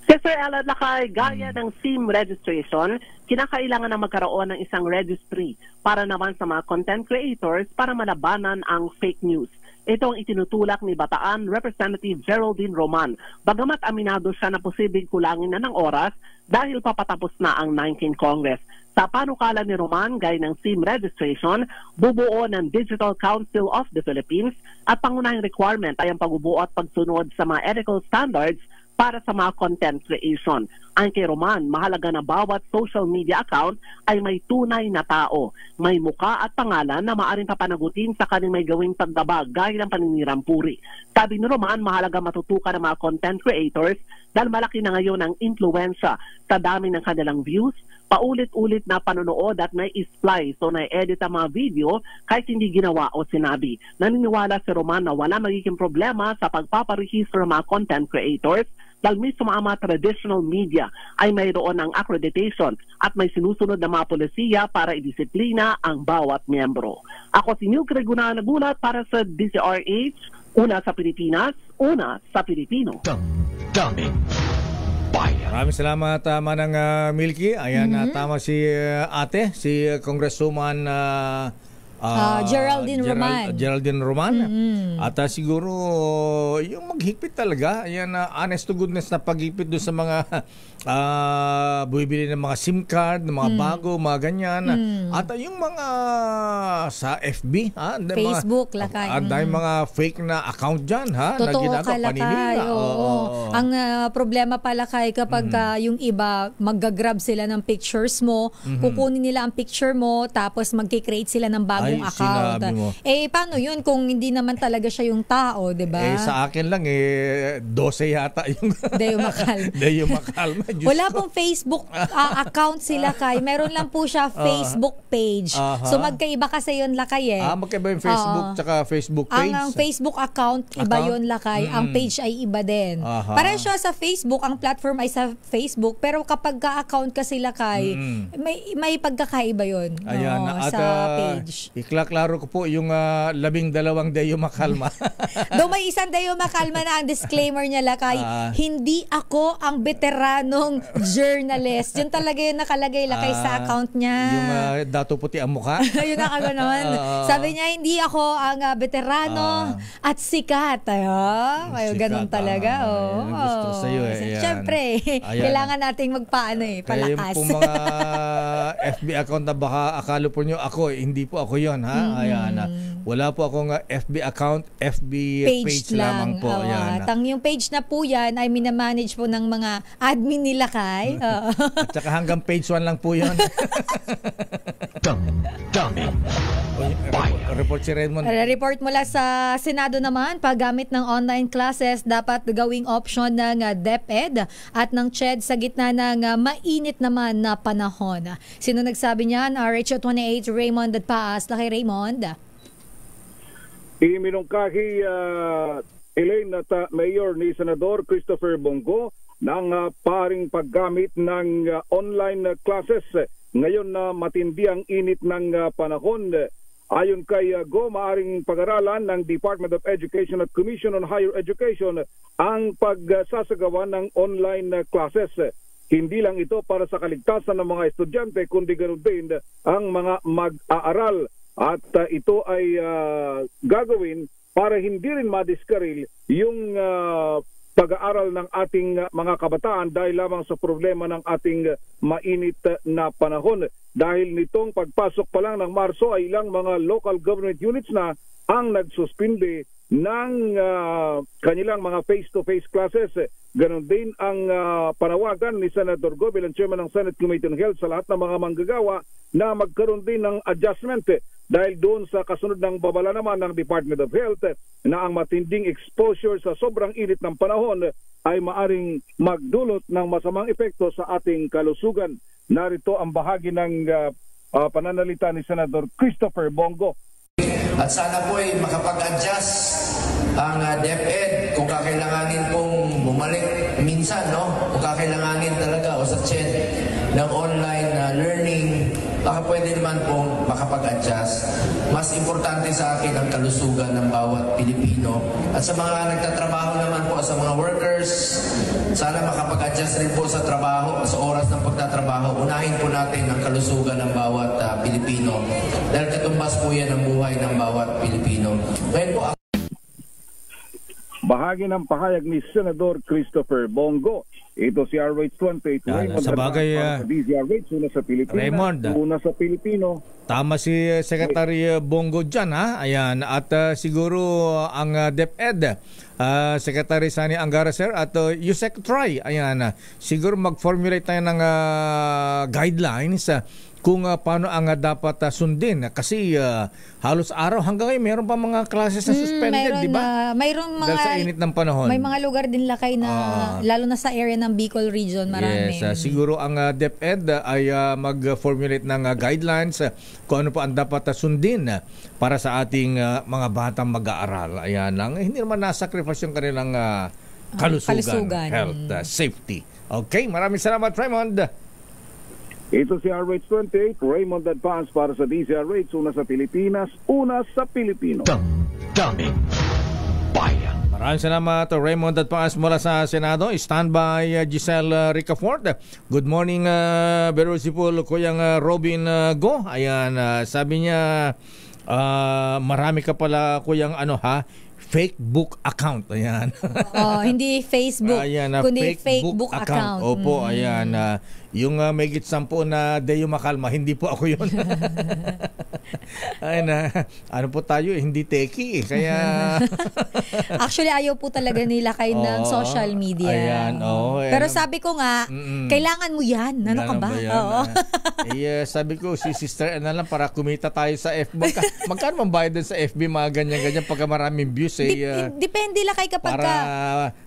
Sister Ella, gaya ng SIM registration, kinakailangan na magkaroon ng isang registry para naman sa mga content creators para malabanan ang fake news. Ito ang itinutulak ni Bataan Representative Geraldine Roman. Bagamat aminado siya na posibleng kulangin na ng oras dahil papatapos na ang 19th Congress. Sa panukala ni Roman, gaya ng SIM registration, bubuo ng Digital Council of the Philippines at pangunahing requirement ay ang pagbubuo at pagsunod sa mga ethical standards para sa mga content creation. Ang kay Roman, mahalaga na bawat social media account ay may tunay na tao, may muka at pangalan na maaaring papanagutin sa kanyang may gawing pagdabag gaya ng paninirang puri. Sabi ni Roman, mahalaga matutukan ng mga content creators dahil malaki na ngayon ang influensya sa dami ng kanilang views, paulit-ulit na panonood at may splice o na-edit ang mga video kahit hindi ginawa o sinabi. Naniniwala si Roman na wala magiging problema sa pagpaparehistro ng mga content creators dahil mismo ang mga traditional media ay mayroon ng accreditation at may sinusunod na mga polisiya para idisiplina ang bawat miyembro. Ako si Milky Rigunan nagulat para sa DZRH, una sa Pilipinas, una sa Pilipino. Damdamin Bayan. Maraming salamat, Manang Milky. Ayan, tama si ate, si Congresswoman Geraldine Roman. At siguro yung maghigpit talaga, ayan, honest to goodness na paghigpit doon sa mga bumibili ng mga SIM card, ng mga bago, mga ganyan. At yung mga sa FB, Facebook, lakay. At mga fake na account dyan, ha? Totoo na ka, lakay. Ang problema pala kay kapag yung iba magga-grab sila ng pictures mo, kukunin nila ang picture mo, tapos magki-create sila ng bagong account. Paano yun kung hindi naman talaga siya yung tao, di ba? Sa akin lang 12 yata yung Deo Macalma. Wala pong Facebook account sila kay. Meron lang po siya Facebook page. So magkaiba kasi yun lakay magkaiba yung Facebook tsaka Facebook page. Ang Facebook account iba yun lakay. Ang page ay iba din. Parang siya sa Facebook, ang platform ay sa Facebook, pero kapag ka-account kasi lakay, may pagkakaiba yun. Ayan, sa page. Iklaklaro ko po yung 12 Deo Macalma. Doon may isang Deo Macalma na ang disclaimer niya lakay, hindi ako ang veteranong journalist. Yun talaga yung nakalagay lakay sa account niya. Yung dato puti ang mukha. Yun nakagawa naman. Sabi niya, hindi ako ang veterano at sikat. Ganun talaga. Gusto ko sa'yo Siyempre, kailangan nating magpaano palakas. Kaya yung mga FB account na baka akala po nyo ako, hindi po ako yun, ha? Ayan, wala po akong FB account, FB page lamang po. At yung page na po yan ay minamanage po ng mga admin nila kay. At saka hanggang page 1 lang po yun. Damdamin Bayan. Report si Raymond. Report mula sa Senado naman, paggamit ng online classes dapat gawing option ng DepEd at ng CHED sa gitna ng mainit naman na panahon. Sino nagsabi niyan? RH28 Raymond at Paas. Laki Raymond. Iminungkahi Elaine at Mayor ni Senador Christopher Bongo ng paring paggamit ng online classes ngayon na matindi ang init ng panahon. Ayon kay Go, maaring pag-aralan ng Department of Education at Commission on Higher Education ang pagsasagawa ng online classes. Hindi lang ito para sa kaligtasan ng mga estudyante, kundi ganoon din ang mga mag-aaral. At ito ay gagawin para hindi rin madiskaril yung pag-aaral ng ating mga kabataan dahil lamang sa problema ng ating mainit na panahon. Dahil nitong pagpasok pa lang ng Marso ay ilang mga local government units na ang nagsuspindi ng kanilang mga face-to-face classes. Ganon din ang panawagan ni Senator Go bilang chairman ng Senate Committee on Health sa lahat ng mga manggagawa na magkaroon din ng adjustment dahil doon sa kasunod ng babala naman ng Department of Health na ang matinding exposure sa sobrang init ng panahon ay maaring magdulot ng masamang epekto sa ating kalusugan. Narito ang bahagi ng pananalita ni Senator Christopher Bongo. At sana po ay makapag-adjust ang DepEd kung kakailanganin pong bumalik minsan, no? Kung kakailanganin talaga o sa CHED ng online learning, baka pwede naman pong makapag-adjust. Mas importante sa akin ang kalusugan ng bawat Pilipino. At sa mga nagtatrabaho naman po, sa mga workers, sana makapag-adjust rin po sa trabaho, sa oras ng pagtatrabaho. Unahin po natin ang kalusugan ng bawat Pilipino. Dahil katumbas po yan ang buhay ng bawat Pilipino. Ngayon po, bahagi ng pahayag ni Senador Christopher Bongo. Ito si RH28 Raymond. Sa bagay, DZRH, una sa Pilipinas, Raymond, una sa Pilipino. Tama si Secretary Bongo dyan, ha? Ayan. At siguro ang DepEd, Secretary Sani Angara, sir, at Yusek Troy, ayan. Siguro mag-formulate tayo ng guidelines kung paano ang dapat sundin. Kasi halos araw hanggang ngayon mayroon pa mga classes na suspended, di ba? Mayroon mga, dahil sa init ng panahon. May mga lugar din lakay na, lalo na sa area ng Bicol region, marami. Yes, siguro ang DepEd ay mag-formulate ng guidelines kung ano po ang dapat sundin para sa ating mga batang mag-aaral. Ayan lang. Hindi naman nasacrifice yung kanilang kalusugan, health, safety. Okay, maraming salamat, Raymond. Ito si RH28, Raymond Advance para sa DZRH, una sa Pilipinas, una sa Pilipino. Daming bayan. Maraming salamat, Raymond Advance mula sa Senado. Stand by Giselle Ricafort. Good morning, Berosipul, Kuyang Robin Go. Ayan, sabi niya, marami ka pala, Kuyang fake book account. Ayan. Hindi Facebook, kundi fake book account. Opo, ayan. Yung may gitsampo na Deo Makalma, hindi po ako yun. Ay na, ano po tayo, hindi techie. Kaya actually ayaw po talaga nila kayo ng social media. Ayan, pero sabi ko nga, kailangan mo yan. Ano ka ba? Sabi ko, si Sister na lang para kumita tayo sa FB. Magkano mang bayad din sa FB, mga ganyan-ganyan pagka maraming views. Depende lang kay kapag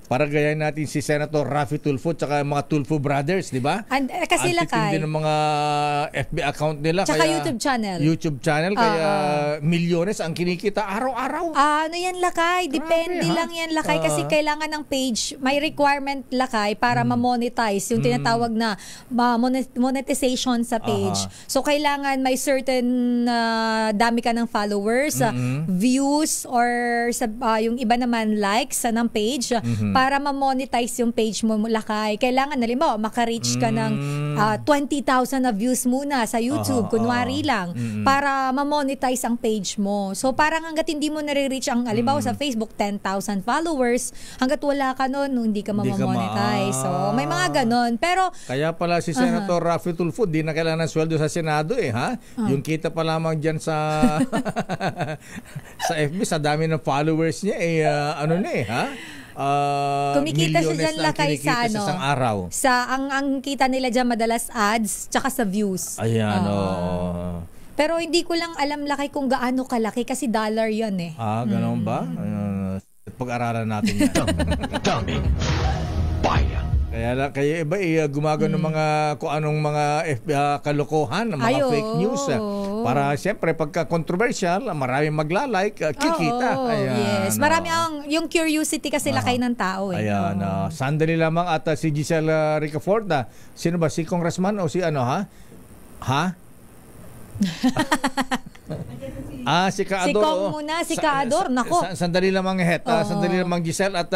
para gayahin natin si Senator Raffy Tulfo tsaka mga Tulfo Brothers, di ba? Kasi lakay. Ang din ng mga FB account nila. Tsaka kaya, YouTube channel. Kaya milyones ang kinikita araw-araw. Ano yan lakay? Depende lang yan lakay. Kasi kailangan ng page, may requirement lakay para ma-monetize. Yung tinatawag na monetization sa page. So kailangan may certain dami ka ng followers, views, or yung iba naman likes ng page. Para ma-monetize yung page mo lakay. Kailangan, halimbawa, maka-reach ka ng 20,000 na views muna sa YouTube, kunwari lang, para ma-monetize ang page mo. So, parang hanggat hindi mo nare-reach ang, halimbawa sa Facebook, 10,000 followers, hanggat wala ka nun, hindi ka ma-monetize. So, may mga ganon. Pero, kaya pala si Senator Raffy Tulfo, di na kailangan ng sweldo sa Senado ha? Yung kita pa lamang dyan sa sa FB, sa dami ng followers niya, ha? kumikita siya dyan lakay sa isang araw. Ang kita nila dyan madalas ads tsaka sa views. Ayan, Pero hindi ko lang alam lakay kung gaano kalaki kasi dollar yan eh. Ganoon ba? Pag-aralan natin yan. Daming bayan. Kaya iba gumagano ng mga kung anong mga kalokohan, mga fake news. Para siyempre pagka controversial, maraming magla-like, kikita. Yes. Marami yung curiosity kasi lakay ng tao eh. Ayan. Sandali lamang at si Giselle Ricafort, sino ba? Si Congressman o si si Kaador. Si Kong muna, si Kaador. Nako. Sandali lamang sandali lamang Giselle at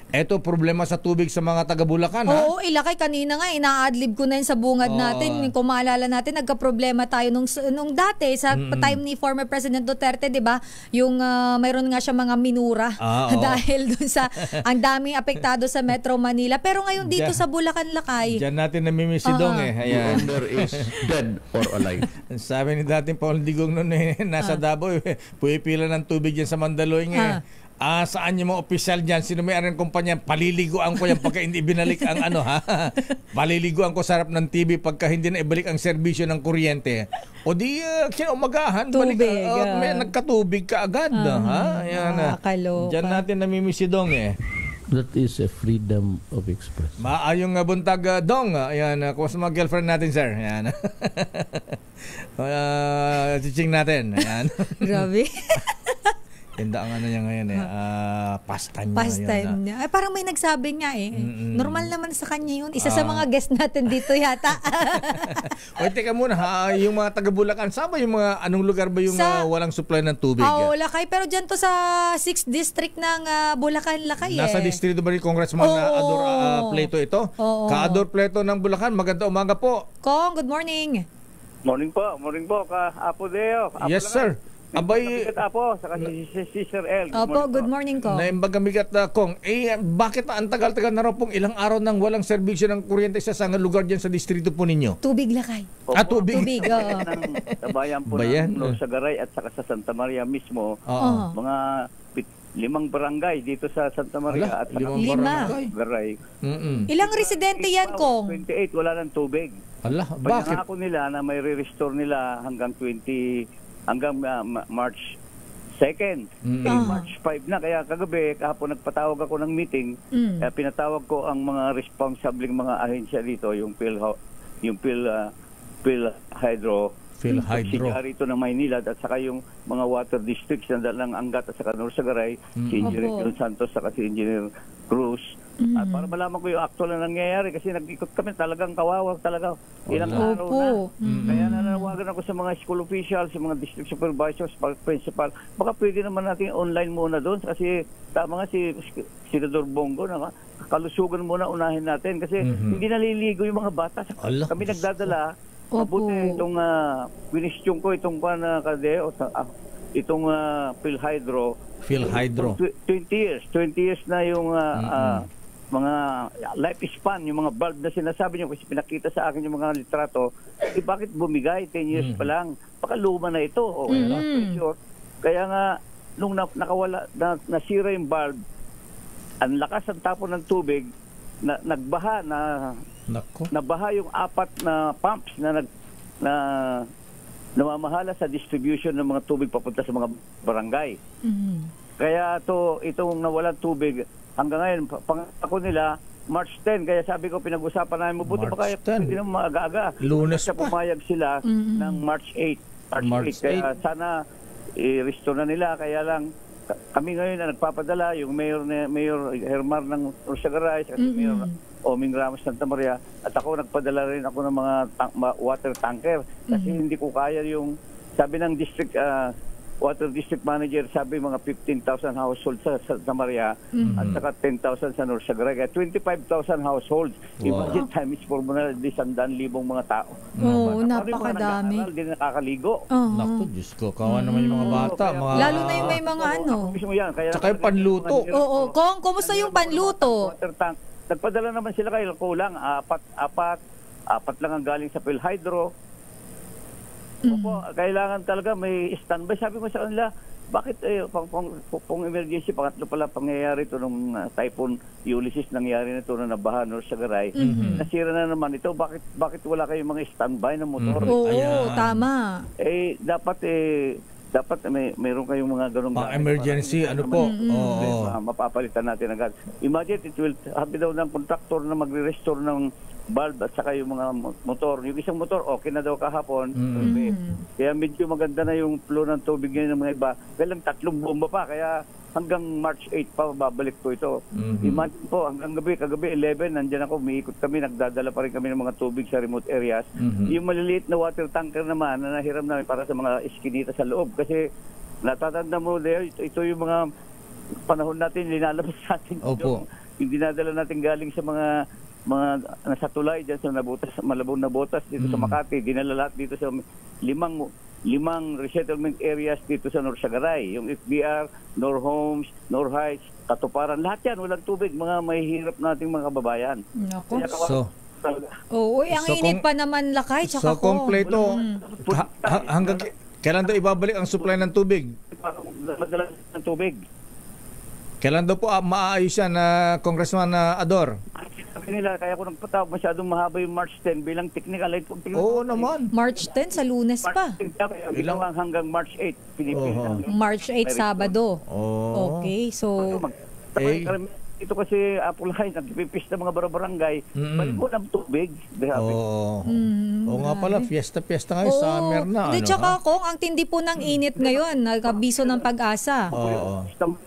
eto problema sa tubig sa mga taga Bulacan. Oo, ilakay kanina nga ina-adlib ko na yun sa bungad natin. Kung maalala natin, nagka-problema tayo nung dati sa time ni former President Duterte, 'di ba? Yung mayroon nga siya mga minura dahil dun sa ang daming apektado sa Metro Manila. Pero ngayon dito sa Bulacan lakay. Diyan natin namimisidong Ayan. Wonder is dead or alive. Sabi ni dating Paul Digong noon nasa Davao, pumipila ng tubig yan sa Mandaluyong Saan yung mga opisyal dyan? Sino may ng kumpanya? Paliliguan ko yan pagka hindi binalik ang ano ha? Paliliguan ko sa harap ng TV pagka hindi na ibalik ang serbisyo ng kuryente. O di kinaumagahan, balik may nagkatubig ka agad. Ha? Ayan, dyan natin namimisi Dong That is a freedom of expression. Maayong buntag Dong. Ayan, kumusta mga girlfriend natin, sir? Ayan. Teaching natin. Ayan. Grabe. Tinda ang ano niya ngayon pastime niya. Pastime niya. Ay, parang may nagsabi nga Normal naman sa kanya yun. Isa sa mga guest natin dito yata. O, teka muna yung mga taga Bulacan, saan ba yung mga, anong lugar ba yung walang supply ng tubig? Lakay. Pero dyan to sa 6th district ng Bulacan, Lakay Nasa distrito ba ni Congressman Ador Pleto ito? Ka-Ador Pleto ng Bulacan, maganda umaga po. Kong, good morning. Morning po, Apo Deo. Yes, sir. Abay, Apo, saka si Sister L. Opo, good morning ko. Naimbagambigat Kong. Bakit ang tagal-tagal na raw pong ilang araw nang walang serbisyo ng kuryente sa lugar dyan sa distrito po ninyo? Tubig, Lakay. Tubig. Tubig, oo. Sa bayan po ng Sagaray at saka sa Santa Maria mismo, mga 5 barangay dito sa Santa Maria at saka 5 Sagaray. Ilang residente yan, Kong? 28, wala ng tubig. Bakit? Pagkakako nila na may re-restore nila hanggang March 2nd. March 5 na. Kaya kahapon nagpatawag ako ng meeting. Kaya pinatawag ko ang mga responsibleng mga ahensya dito, yung PhilHydro, subsidiary ito ng Maynilad at saka yung mga water districts na dalang Angat at saka Norsagaray, si Engineer John Santos at si Engineer Cruz. At para malaman ko yung actual na nangyayari kasi nag-ikot kami, talagang kawawa talaga. Ilang araw na. Kaya nananawagan ako sa mga school officials, sa mga district supervisors, principal. Baka pwede naman natin online muna doon kasi tama nga si Senador Bongo na kalusugan muna unahin natin kasi hindi naliligo yung mga bata. Kami nagdadala. Mabuti itong question ko itong Kadeo, itong PhilHydro. 20 years na yung mga lifespan, yung mga bulb na sinasabi niyo kasi pinakita sa akin yung mga litrato, bakit bumigay 10 years pa lang? Baka luma na ito. Kaya nga nung nasira yung bulb, ang lakas ang tapon ng tubig, nagbaha nabaha yung 4 na pumps na namamahala sa distribution ng mga tubig papunta sa mga barangay. Kaya itong nawalan tubig hanggang ngayon, pangako nila March 10, kaya sabi ko pinag-usapan namin, mabuti pa kaya pwede naman maaga-aga. Lunes pa. Pumayag sila ng March 8. Kaya sana i-restore na nila, kaya lang kami ngayon na nagpapadala, yung Mayor Hermar ng Norsagaray, kasi Mayor Oming Ramos Santa Maria, at ako nagpadala rin ako ng mga water tanker kasi hindi ko kaya yung, sabi ng district water district manager, sabi mga 15,000 households sa Santa Maria at saka 10,000 sa Norsagaray, kaya 25,000 households. Imagine times 4 mo na 100,000 mga tao. Napakadami. Hindi nakakaligo. Naku, Diyos ko, kawan naman yung mga bata. Lalo na yung may mga Tsaka yung panluto. Kong, kumusta yung panluto? Nagpadala naman sila kayo, kulang, apat lang ang galing sa PhilHydro. Opo, kailangan talaga may standby. Sabi ko sa kanila, bakit pang emergency, pangatlo pala pangyayari ito nung Typhoon Ulysses, nangyari na ito na nabaha Norsagaray. Nasira na naman ito, bakit wala kayong mga standby na motor? Tama. Dapat mayroon kayong mga ganung emergency, mapapalitan natin agad. Imagine, it will habi daw ng contractor na magre-restore ng bulb at saka yung mga motor. Yung isang motor, okay na daw kahapon. Kaya medyo maganda na yung flow ng tubig ngayon ng mga iba. Kaya lang 3 bomba pa, kaya hanggang March 8 pa babalik po ito. Imagine po, hanggang kagabi 11, nandyan ako, umiikot kami, nagdadala pa rin kami ng mga tubig sa remote areas. Yung maliliit na water tanker naman na nahiram namin para sa mga iskinita sa loob. Kasi natatanda mo, ito yung mga panahon natin, linalabas natin. Yung dinadala natin galing sa mga nasa tulay dyan sa malabong na botas dito sa Makati, dinala lahat dito sa limang resettlement areas dito sa Norsagaray, yung FBR, Nor Homes, Nor Heights, Katuparan, lahat yan walang tubig, mga mahihirap nating mga kababayan. Ang init pa naman, Lakay, tsaka so kompleto hanggang kailan daw ibabalik ang supply ng tubig? Madala ng tubig. Kailan daw po maayos yan, Congressman Ador? Sabi nila, kaya ko nagpatawag, masyadong mahaba yung March 10 bilang technical. Oo naman. March 10 sa Lunes pa. Ilang hanggang March 8, Pilipinas. March 8, Sabado. Oh. Okay, so... Ito kasi Apulahay, nagpipis ng mga barangay, balik mo ng tubig. Oo nga pala, fiesta ngayon, summer na. Hindi, tsaka kung ang tindi po ng init ngayon, nagkabiso ng Pag-asa.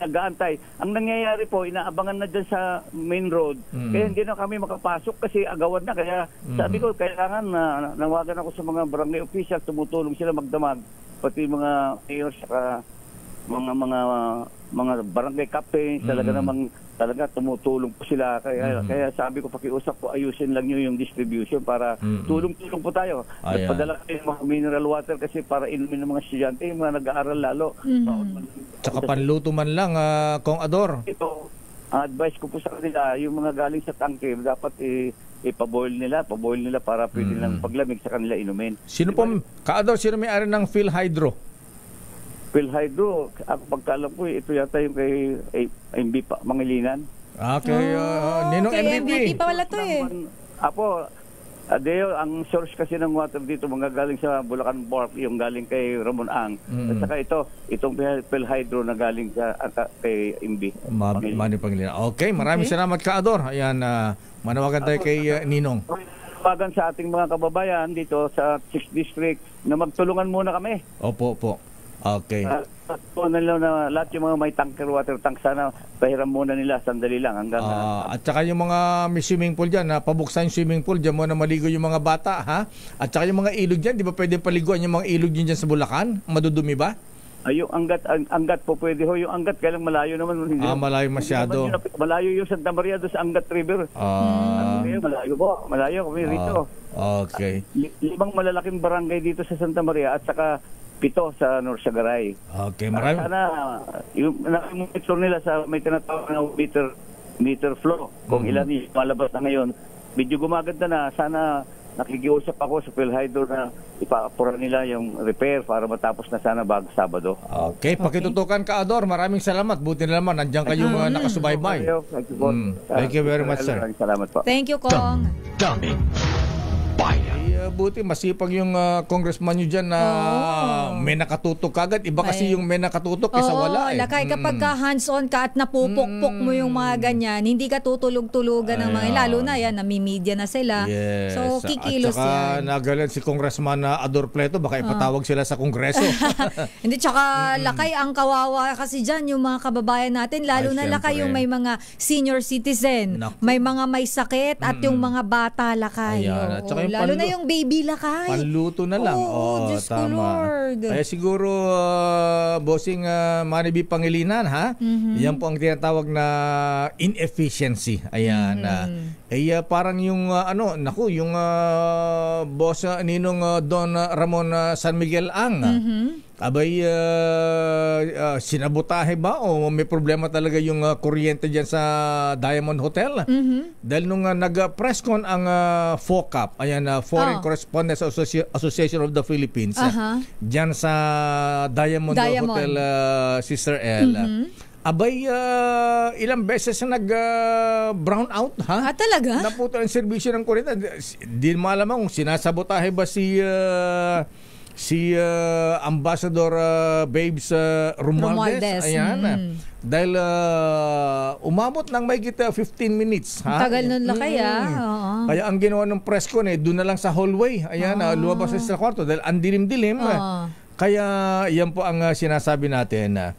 Nag-aantay. Ang nangyayari po, inaabangan na dyan sa main road, kaya hindi na kami makapasok kasi agawan na. Kaya sabi ko, kailangan na nawagan ako sa mga barangay official, tumutulong sila magdamag, pati mga mayor, saka mga barangay captains, talaga tumutulong po sila. Kaya sabi ko, pakiusap po, ayusin lang nyo yung distribution para tulong-tulong po tayo. Nagpadala kayo mga mineral water kasi para inumin ng mga estudyante, yung mga nag-aaral lalo. Tsaka panluto man lang, Kong Ador. Ito, advice ko po sa kanila, yung mga galing sa tangke, dapat ipaboil nila para pwede lang paglamig sa kanila inumin. Sino po, Ka-Ador, sino may-ari ng PhilHydro? PhilHydro, ako pagkalam ko, ito yata yung kay MB Pangilinan. Okay, Ninong MVP. pa wala to eh. Apo, Adeo, ang source kasi ng water dito, mga galing sa Bulacan Park, yung galing kay Ramon Ang. At saka itong PhilHydro na galing kay MB. Mani Pangilinan. Okay, maraming salamat, Ka-Ador. Ayan, manawagan tayo kay Ninong. Manawagan sa ating mga kababayan dito sa 6th District na magtulungan muna kami. Opo. Okay. Na lahat yung mga may tanker, water tank, sana pahiram muna nila, sandali lang hanggang... at saka yung mga may swimming pool dyan, pabuksan yung swimming pool, dyan muna maligo yung mga bata, ha? At saka yung mga ilog dyan, di ba pwede paliguan yung mga ilog dyan sa Bulacan? Madudumi ba? Ay, yung Angat po pwede ho. Yung Angat, kailang malayo naman. Hindi, malayo masyado. Malayo yung Santa Maria doon sa Angat River. Malayo po. Malayo kami rito. Okay. 5 malalaking barangay dito sa Santa Maria at saka 7 sa Norsagaray. Okay, marami. Sana yung monitor nila sa may tinatawag na meter flow. Kung ilan yung malabas na ngayon. Medyo gumaganda na. Sana nakikiusap ako sa PhilHydro na ipaapura nila yung repair para matapos na sana bago Sabado. Okay, pakitutukan, Ka-Ador. Maraming salamat. Buti na naman, nandiyan kayong nakasubaybay. Thank you very much, sir. Salamat po. Thank you, Kong. Daming bayan. Buti masipag yung congressman nyo dyan na may nakatutok agad. Iba kasi yung may nakatutok kaysa wala. Lakay, kapag ka hands-on ka at napupukpok mo yung mga ganyan, hindi ka tutulog-tulugan ng mga, lalo na yan, namimidya na sila. Yes. So, kikilos at saka, yan. nagalan si Congressman Ador Pleto, baka ipatawag sila sa Kongreso. Hindi, tsaka lakay, ang kawawa kasi dyan, yung mga kababayan natin, lalo na lakay yung may mga senior citizen, may mga may sakit, at yung mga bata lakay. Lalo na yung baby lakay. Panluto na lang. Diyos ko, Lord. Kaya siguro, bossing Manibi Pangilinan, ha? Yan po ang tinatawag na inefficiency. Ayan. Parang yung, yung boss Ninong Don Ramon San Miguel Ang. Abay, sinabotahe ba o may problema talaga yung kuryente dyan sa Diamond Hotel? Dahil nung nag-presscon ang FOCAP, Foreign Correspondents Association of the Philippines, dyan sa Diamond Hotel, Sister L, abay, ilang beses na nag-brown out, ha? Talaga? Naputo ang serbisyo ng kuryente. Di malamang kung sinasabotahe ba si Ambassador Babes Romualdez. Ayan. Dahil umabot ng mahigit 15 minutes. Tagal nun lang kaya. Kaya ang ginawa ng press con, doon na lang sa hallway. Ayan, lumabas sa kwarto. Dahil ang dilim-dilim. Kaya yan po ang sinasabi natin.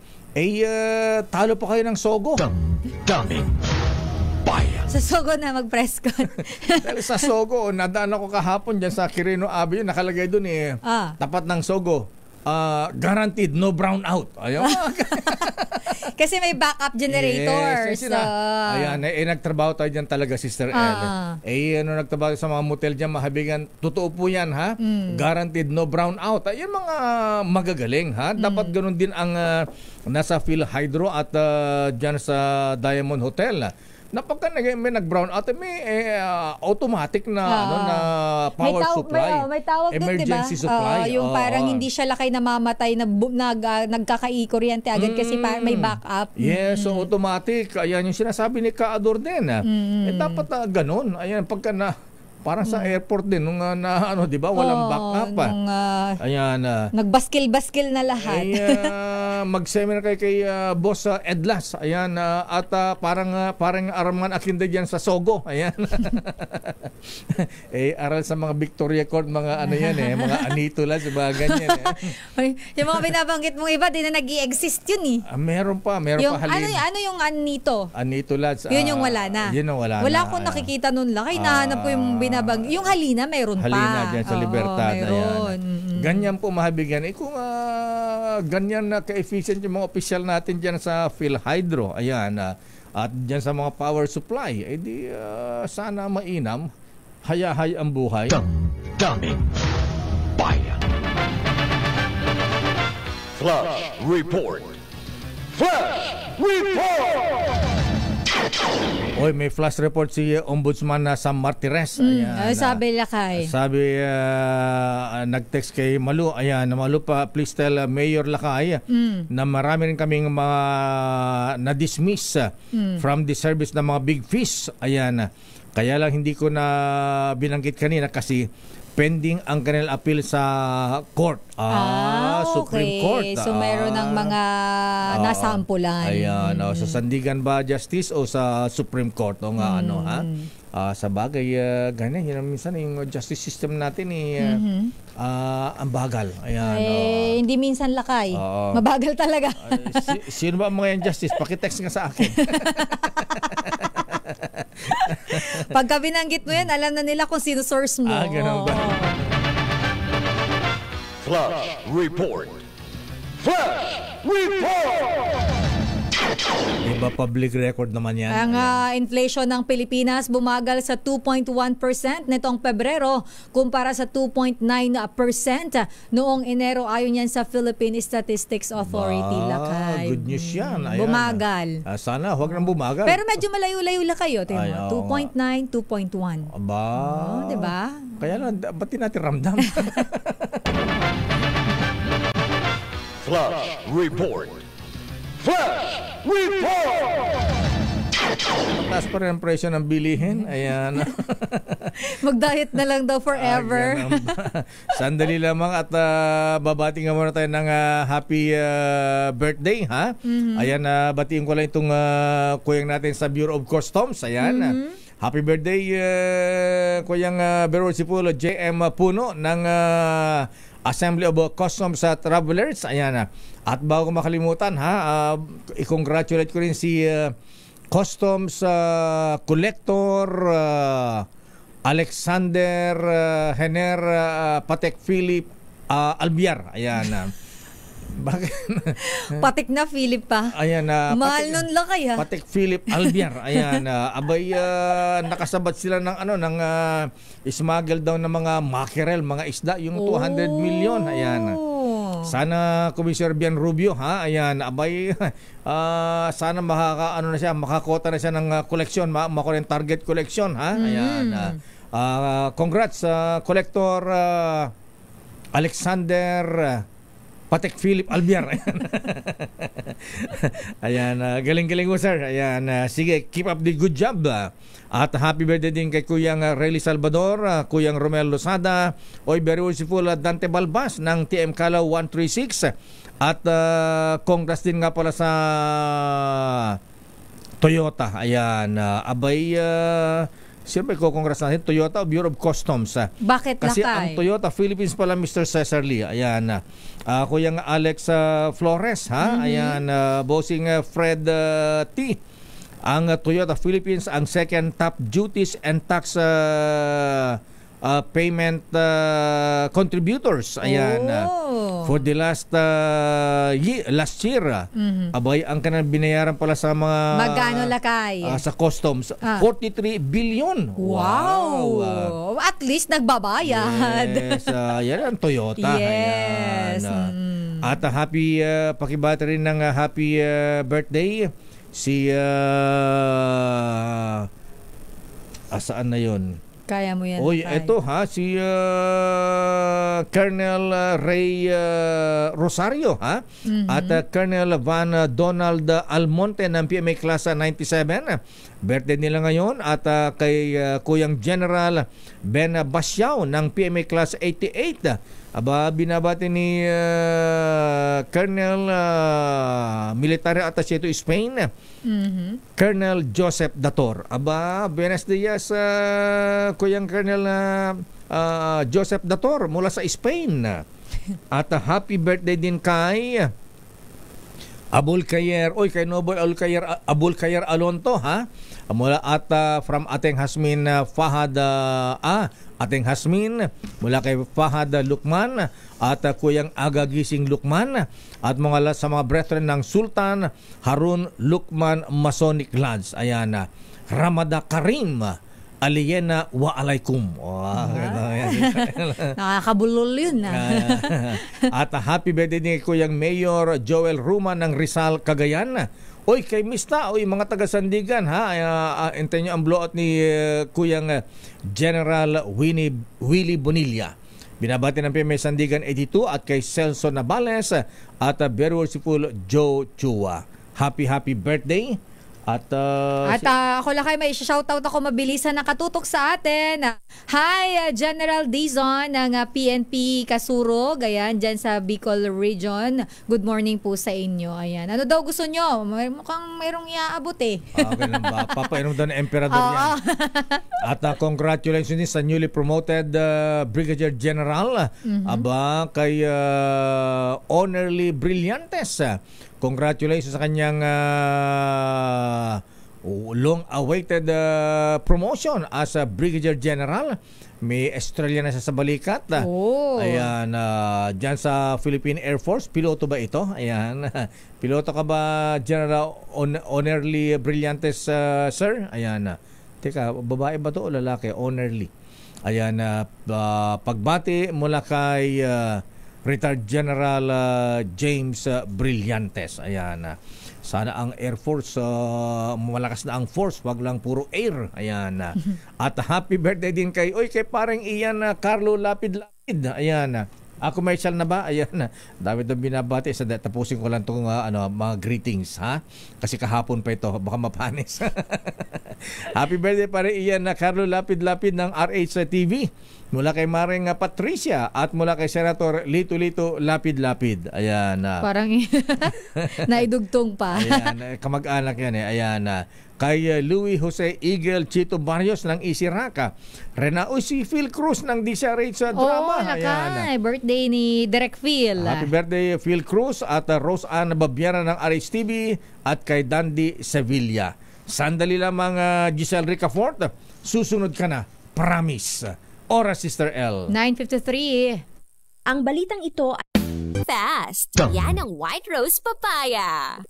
Talo pa kayo ng Sogo. Daming bayan. Sa Sogo na mag-press con. Dahil sa Sogo, nadaan ako kahapon dyan sa Quirino Avenue, nakalagay doon tapat ng Sogo, guaranteed no brown out. Ayun. Kasi may backup generators. Yes, ayan, nagtrabaho tayo dyan talaga, Sister Ellen. Nagtrabaho sa mga motel dyan, mahabigan, totoo po yan, ha? Guaranteed no brown out. Ayun mga magagaling, ha? Dapat ganun din ang nasa PhilHydro at dyan sa Diamond Hotel. Napagka may nag-brown out, may automatic na na power supply. May tawag doon, di ba? Emergency supply. Yung parang hindi siya lakay namamatay na nagkakaikuryente agad kasi may backup. Yes, so automatic. Ayan yung sinasabi ni Kaador din. Dapat ganun. Ayan, pagka parang sa airport din nung di ba, walang backup. Ayan. Nagbaskil-baskil na lahat. Mag-seminar kay Boss Edlas. Ayan, at parang Arman Akinda diyan sa Sogo. Ayan. Aral sa mga Victoria Court, mga mga Anitolas, mga ganyan. Yung mga binabanggit mong iba, di na nag-i-exist yun Meron pa halin. Ano yung Anito? Anitolas. Yun yung wala na. Yun yung wala na. Wala akong nakikita nun lang. Kaya nahanap ko yung yung Halina, mayroon pa. Halina dyan sa Libertad. Mayroon. Ganyan po mahabigyan. Kung ganyan na ka-efficient yung mga opisyal natin dyan sa PhilHydro, ayan, at dyan sa mga power supply, di sana mainam, hayahay ang buhay. Damdamin Bayan. Flash Report. Flash Report! Oy, may flash report si Ombudsman na Sam Martires. Sabi Lakay. Sabi, nag-text kay Malu. Ayan, Malu pa, please tell Mayor Lakay na marami rin kaming mga na-dismiss from the service ng mga big fish. Ayan, kaya lang hindi ko na binanggit kanina kasi pending ang kanilang appeal sa court. Supreme Court. So mayroon ng mga nasampulan. Ayan, sa Sandigan ba Justice o sa Supreme Court? O nga sa bagay, ganyan, yun minsan yung justice system natin ang bagal. Ayan, hindi minsan Lakay. Mabagal talaga. Sino ba ang mga yung justice? Pakitext nga sa akin. Pagka binanggit mo yan, alam na nila kung sino source mo. Ganun ba? Flash Report. Flash Report! Diba public record naman yan? Ang inflation ng Pilipinas bumagal sa 2.1% nitong Pebrero kumpara sa 2.9% noong Enero ayon yan sa Philippine Statistics Authority. Lakay. Good news yan. Ayan. Bumagal. Sana, huwag nang bumagal. Pero medyo malayo-layo lang kayo. 2.9, 2.1. Aba. Diba? Kaya lang, ba't di natin ramdam? Flash Report. Flash Report! Mataas pa rin ang presyo ng bilihin. Ayan. Mag-diet na lang daw forever. Sandali lamang at babati nga muna tayo ng happy birthday. Ayan, batiin ko lang itong kuyang natin sa Bureau of Customs. Ayan. Happy birthday, kuyang Bureau Sipulo JM Puno ng Assembly of Customs Travelers. Ayan. At bago ko makalimutan, i-congratulate ko rin si Customs Collector Alexander Hener Patek Philip Albiar. Ayan. Patek na Philip pa. Ayan, mahal nun lang kaya. Patek Philip Albiar. Ayan, abay nakasabat sila ng ng smuggle daw ng mga mackerel, mga isda, yung 200 million. Ayan. Sana Commissioner Bian Rubio, ayan, abay sana makakota na siya ng koleksyon, makuha ng target collection, ayan. Congrats Collector Alexander Patek Philip Albiar. Ayan, galing-galing mo, sir. Ayan, sige, keep up the good job. At happy birthday din kay Kuyang Rayleigh Salvador, Kuyang Romel Losada, Oy Berusiful Dante Balbas ng TM Calaw 136. At congrats din nga pala sa Toyota. Ayan, abay siyempre ko-congrats natin, Toyota Bureau of Customs. Bakit kasi Lakay? ang Toyota Philippines pala, Mr. Cesar Lee. Ayan, Kuyang Alex Flores, ayan, bossing Fred T. Ang Toyota Philippines ang second top duties and tax payment contributors. Ayan, for the last year. Abay, ang kanang binayaran pala sa mga magkano Lakay? sa customs, 43 billion. Wow. At least nagbabayad. Yes, yan ang Toyota. Yes. Ayan. At happy pakibati rin ng happy birthday si Nasaan na yon? Kaya mo yan. Oy, eto ha, si Colonel Ray Rosario ha, at Colonel Van Donald Almonte ng PMA Class 97. Birthday nila ngayon at kay Kuyang General Ben Basiao ng PMA Class 88. Aba, binabati ni Colonel Military Attaché to Spain, Colonel Joseph Dator. Aba, buenos dias Kuyang Colonel Joseph Dator mula sa Spain. At happy birthday din kay Abul Kayer, kay Noble Abul Kayer Alonto ha. Mula at from Ateng Hasmin Fahad Ateng Hasmin mula kay Fahad Lukman at Kuyang Agagising Lukman at sa mga brethren ng Sultan Harun Lukman Masonic Lodge. Ayan na. Ramada Karim Aliyena wa alaikum. Nakakabulol yun. At happy birthday ni Kuyang Mayor Joel Ruma ng Rizal, Cagayan. Kay Mista, mga taga-Sandigan ha. Entayin nyo ang blowout ni Kuyang General Willie Bonilla. Binabati ng PMA Sandigan 82 at kay Celso Navales at very worshipful Joe Chua. Happy birthday. At ako lang kayo may shoutout ako mabilisan na katutok sa atin. Hi, General Dizon ng PNP Kasurog, ayan, dyan sa Bicol Region. Good morning po sa inyo. Ayan. Ano daw gusto nyo? Mukhang mayroong iaabot eh. Okay lang ba? Papainom daw ng emperador yan. At congratulations sa newly promoted Brigadier General. Aba, kay Honorly Brillantes. Congratulations sa kanyang long-awaited promotion as a Brigadier General. May estrella na siya sa balikat. Ayan, dyan sa Philippine Air Force. Piloto ba ito? Ayan. Piloto ka ba, General Honorly Brillantes, sir? Ayan. Teka, babae ba to o lalaki? Honorly. Ayan, pagbati mula kay Retired General James Brillantes. Ayan. Sana ang Air Force, malakas na ang force, wag lang puro air. Ayan. At happy birthday din kay parang Ian Carlo Lapid-Lapid. Ayan. Ako may sal na ba? Ayan. Dami daw binabati. Tapusin ko lang itong mga greetings, ha? Kasi kahapon pa ito. Baka mapanis. Happy birthday pa rin Ian Carlo Lapid-Lapid ng RH TV. Mula kay Maring Patricia at mula kay Senator Lito Lapid-Lapid. Ayan. Parang naidugtong pa. Ayan. Kamag-anak yan eh. Ayan. Kay Louis Jose Eagle Chito Barrios ng Isiraka. si Phil Cruz ng DCRH Drama. Ayan. Birthday ni Direk Phil. Happy birthday Phil Cruz at Rose Ann Babiara ng RH TV at kay Dandy Sevilla. Sandali lamang Giselle Ricafort. Susunod ka na. Promise. Oras, Sister L. 9:53. Ang balitang ito ay fast. Yan ang White Rose Papaya.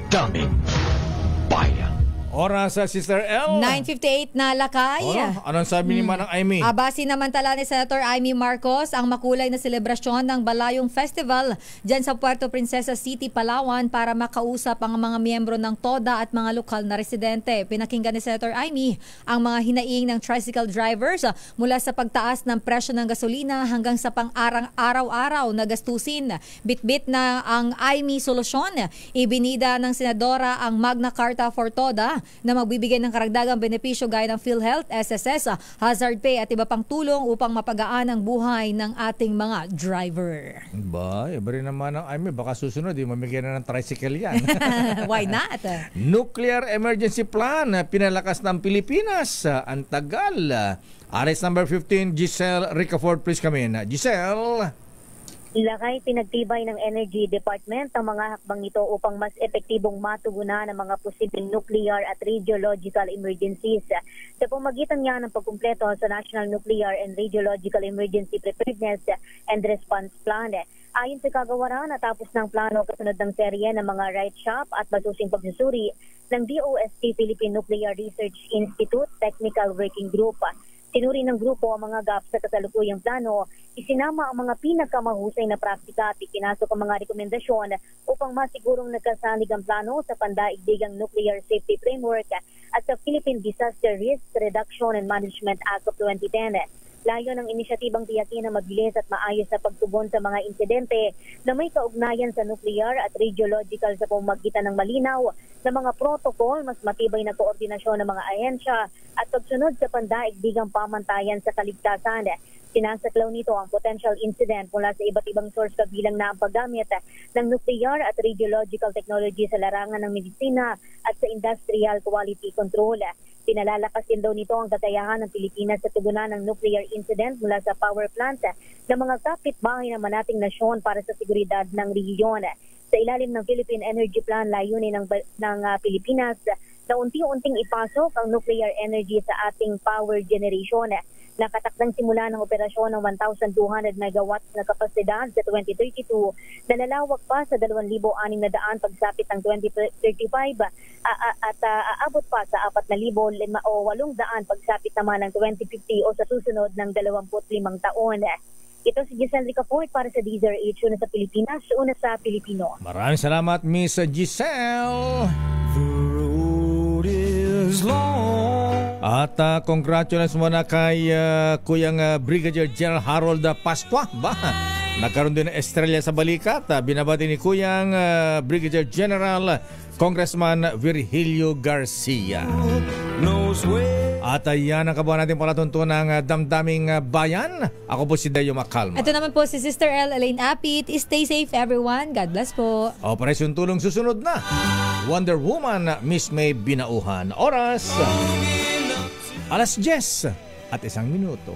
Daming Papaya. Oras sa Sister L. 9:58 na lakay. Anong sabi ni Manang Amy? Sinamantala ni Senator Amy Marcos ang makulay na selebrasyon ng Balayong Festival dyan sa Puerto Princesa City, Palawan para makausap ang mga miyembro ng TODA at mga lokal na residente. Pinakinggan ni Senator Amy ang mga hinaing ng tricycle drivers mula sa pagtaas ng presyo ng gasolina hanggang sa pang-araw-araw na gastusin. Bit-bit na ang Amy solusyon. Ibinida ng Senadora ang Magna Carta for TODA na magbibigay ng karagdagang benepisyo gaya ng PhilHealth, SSS, hazard pay at iba pang tulong upang mapagaan ang buhay ng ating mga driver. Iba rin naman ang Amy. Baka susunod, mamigyan na ng tricycle yan. Why not? Nuclear emergency plan, pinalakas ng Pilipinas. Ang tagal. Arrest number 15, Giselle Ricafort, please come in. Giselle. Ilakay pinagtibay ng Energy Department ang mga hakbang nito upang mas epektibong matugunan ang mga posibleng nuclear at radiological emergencies. Sa pamagitan niya ng pagkumpleto sa National Nuclear and Radiological Emergency Preparedness and Response Plan. Ayon sa kagawaran, natapos ng plano kasunod ng serye ng mga right shop at masusing pagsusuri ng DOST Philippine Nuclear Research Institute Technical Working Group. Tinuri ng grupo ang mga gaps sa kasalukuyang plano, isinama ang mga pinakamahusay na praktika at ipinasok ang mga rekomendasyon upang masigurong nagkasanig ang plano sa pandaigdigang nuclear safety framework at at sa Philippine Disaster Risk Reduction and Management Act of 2010. Layo ng inisyatibang tiyakin na mabilis at maayos na pagtugon sa mga insidente na may kaugnayan sa nuclear at radiological sa pamamagitan ng malinaw na mga protocol, mas matibay na koordinasyon ng mga ahensya at pagsunod sa pandaigdigang pamantayan sa kaligtasan. Sinasaklaw nito ang potential incident mula sa iba't ibang source kabilang na ang paggamit ng nuclear at radiological technology sa larangan ng medisina at sa industrial quality control. Pinalalakas din daw nito ang kakayahan ng Pilipinas sa tugunan ng nuclear incident mula sa power plant ng mga kapitbahay ng manating nasyon para sa seguridad ng rehiyon. Sa ilalim ng Philippine Energy Plan, layunin ng Pilipinas na unti-unting ipasok ang nuclear energy sa ating power generation. Nakatakdang simula ng operasyon ng 1,200 megawatts na kapasidad sa 2032 na lalawak pa sa 2,600 pagsapit ng 2035 at aabot pa sa 4,800 pagsapit naman ng 2050 o sa susunod ng 25 taon. Ito si Giselle Ricafort para sa DZRH, una sa Pilipinas, una sa Pilipino. Maraming salamat, Miss Giselle. At congratulations muna kay Kuyang Brigadier General Harold Pasqua. Nagkaroon din ng estrella sa balikat. Binabati ni Kuyang Brigadier General Congressman Virgilio Garcia. At yan ang kabuhan natin palatuntunang damdaming bayan. Ako po si Dayo Macalma. Ito naman po si Sister L. Elaine Apit. Stay safe everyone. God bless po. Operasyon Tulong susunod na. Wonder Woman, Miss May Binauhan. Oras 10:01 minuto.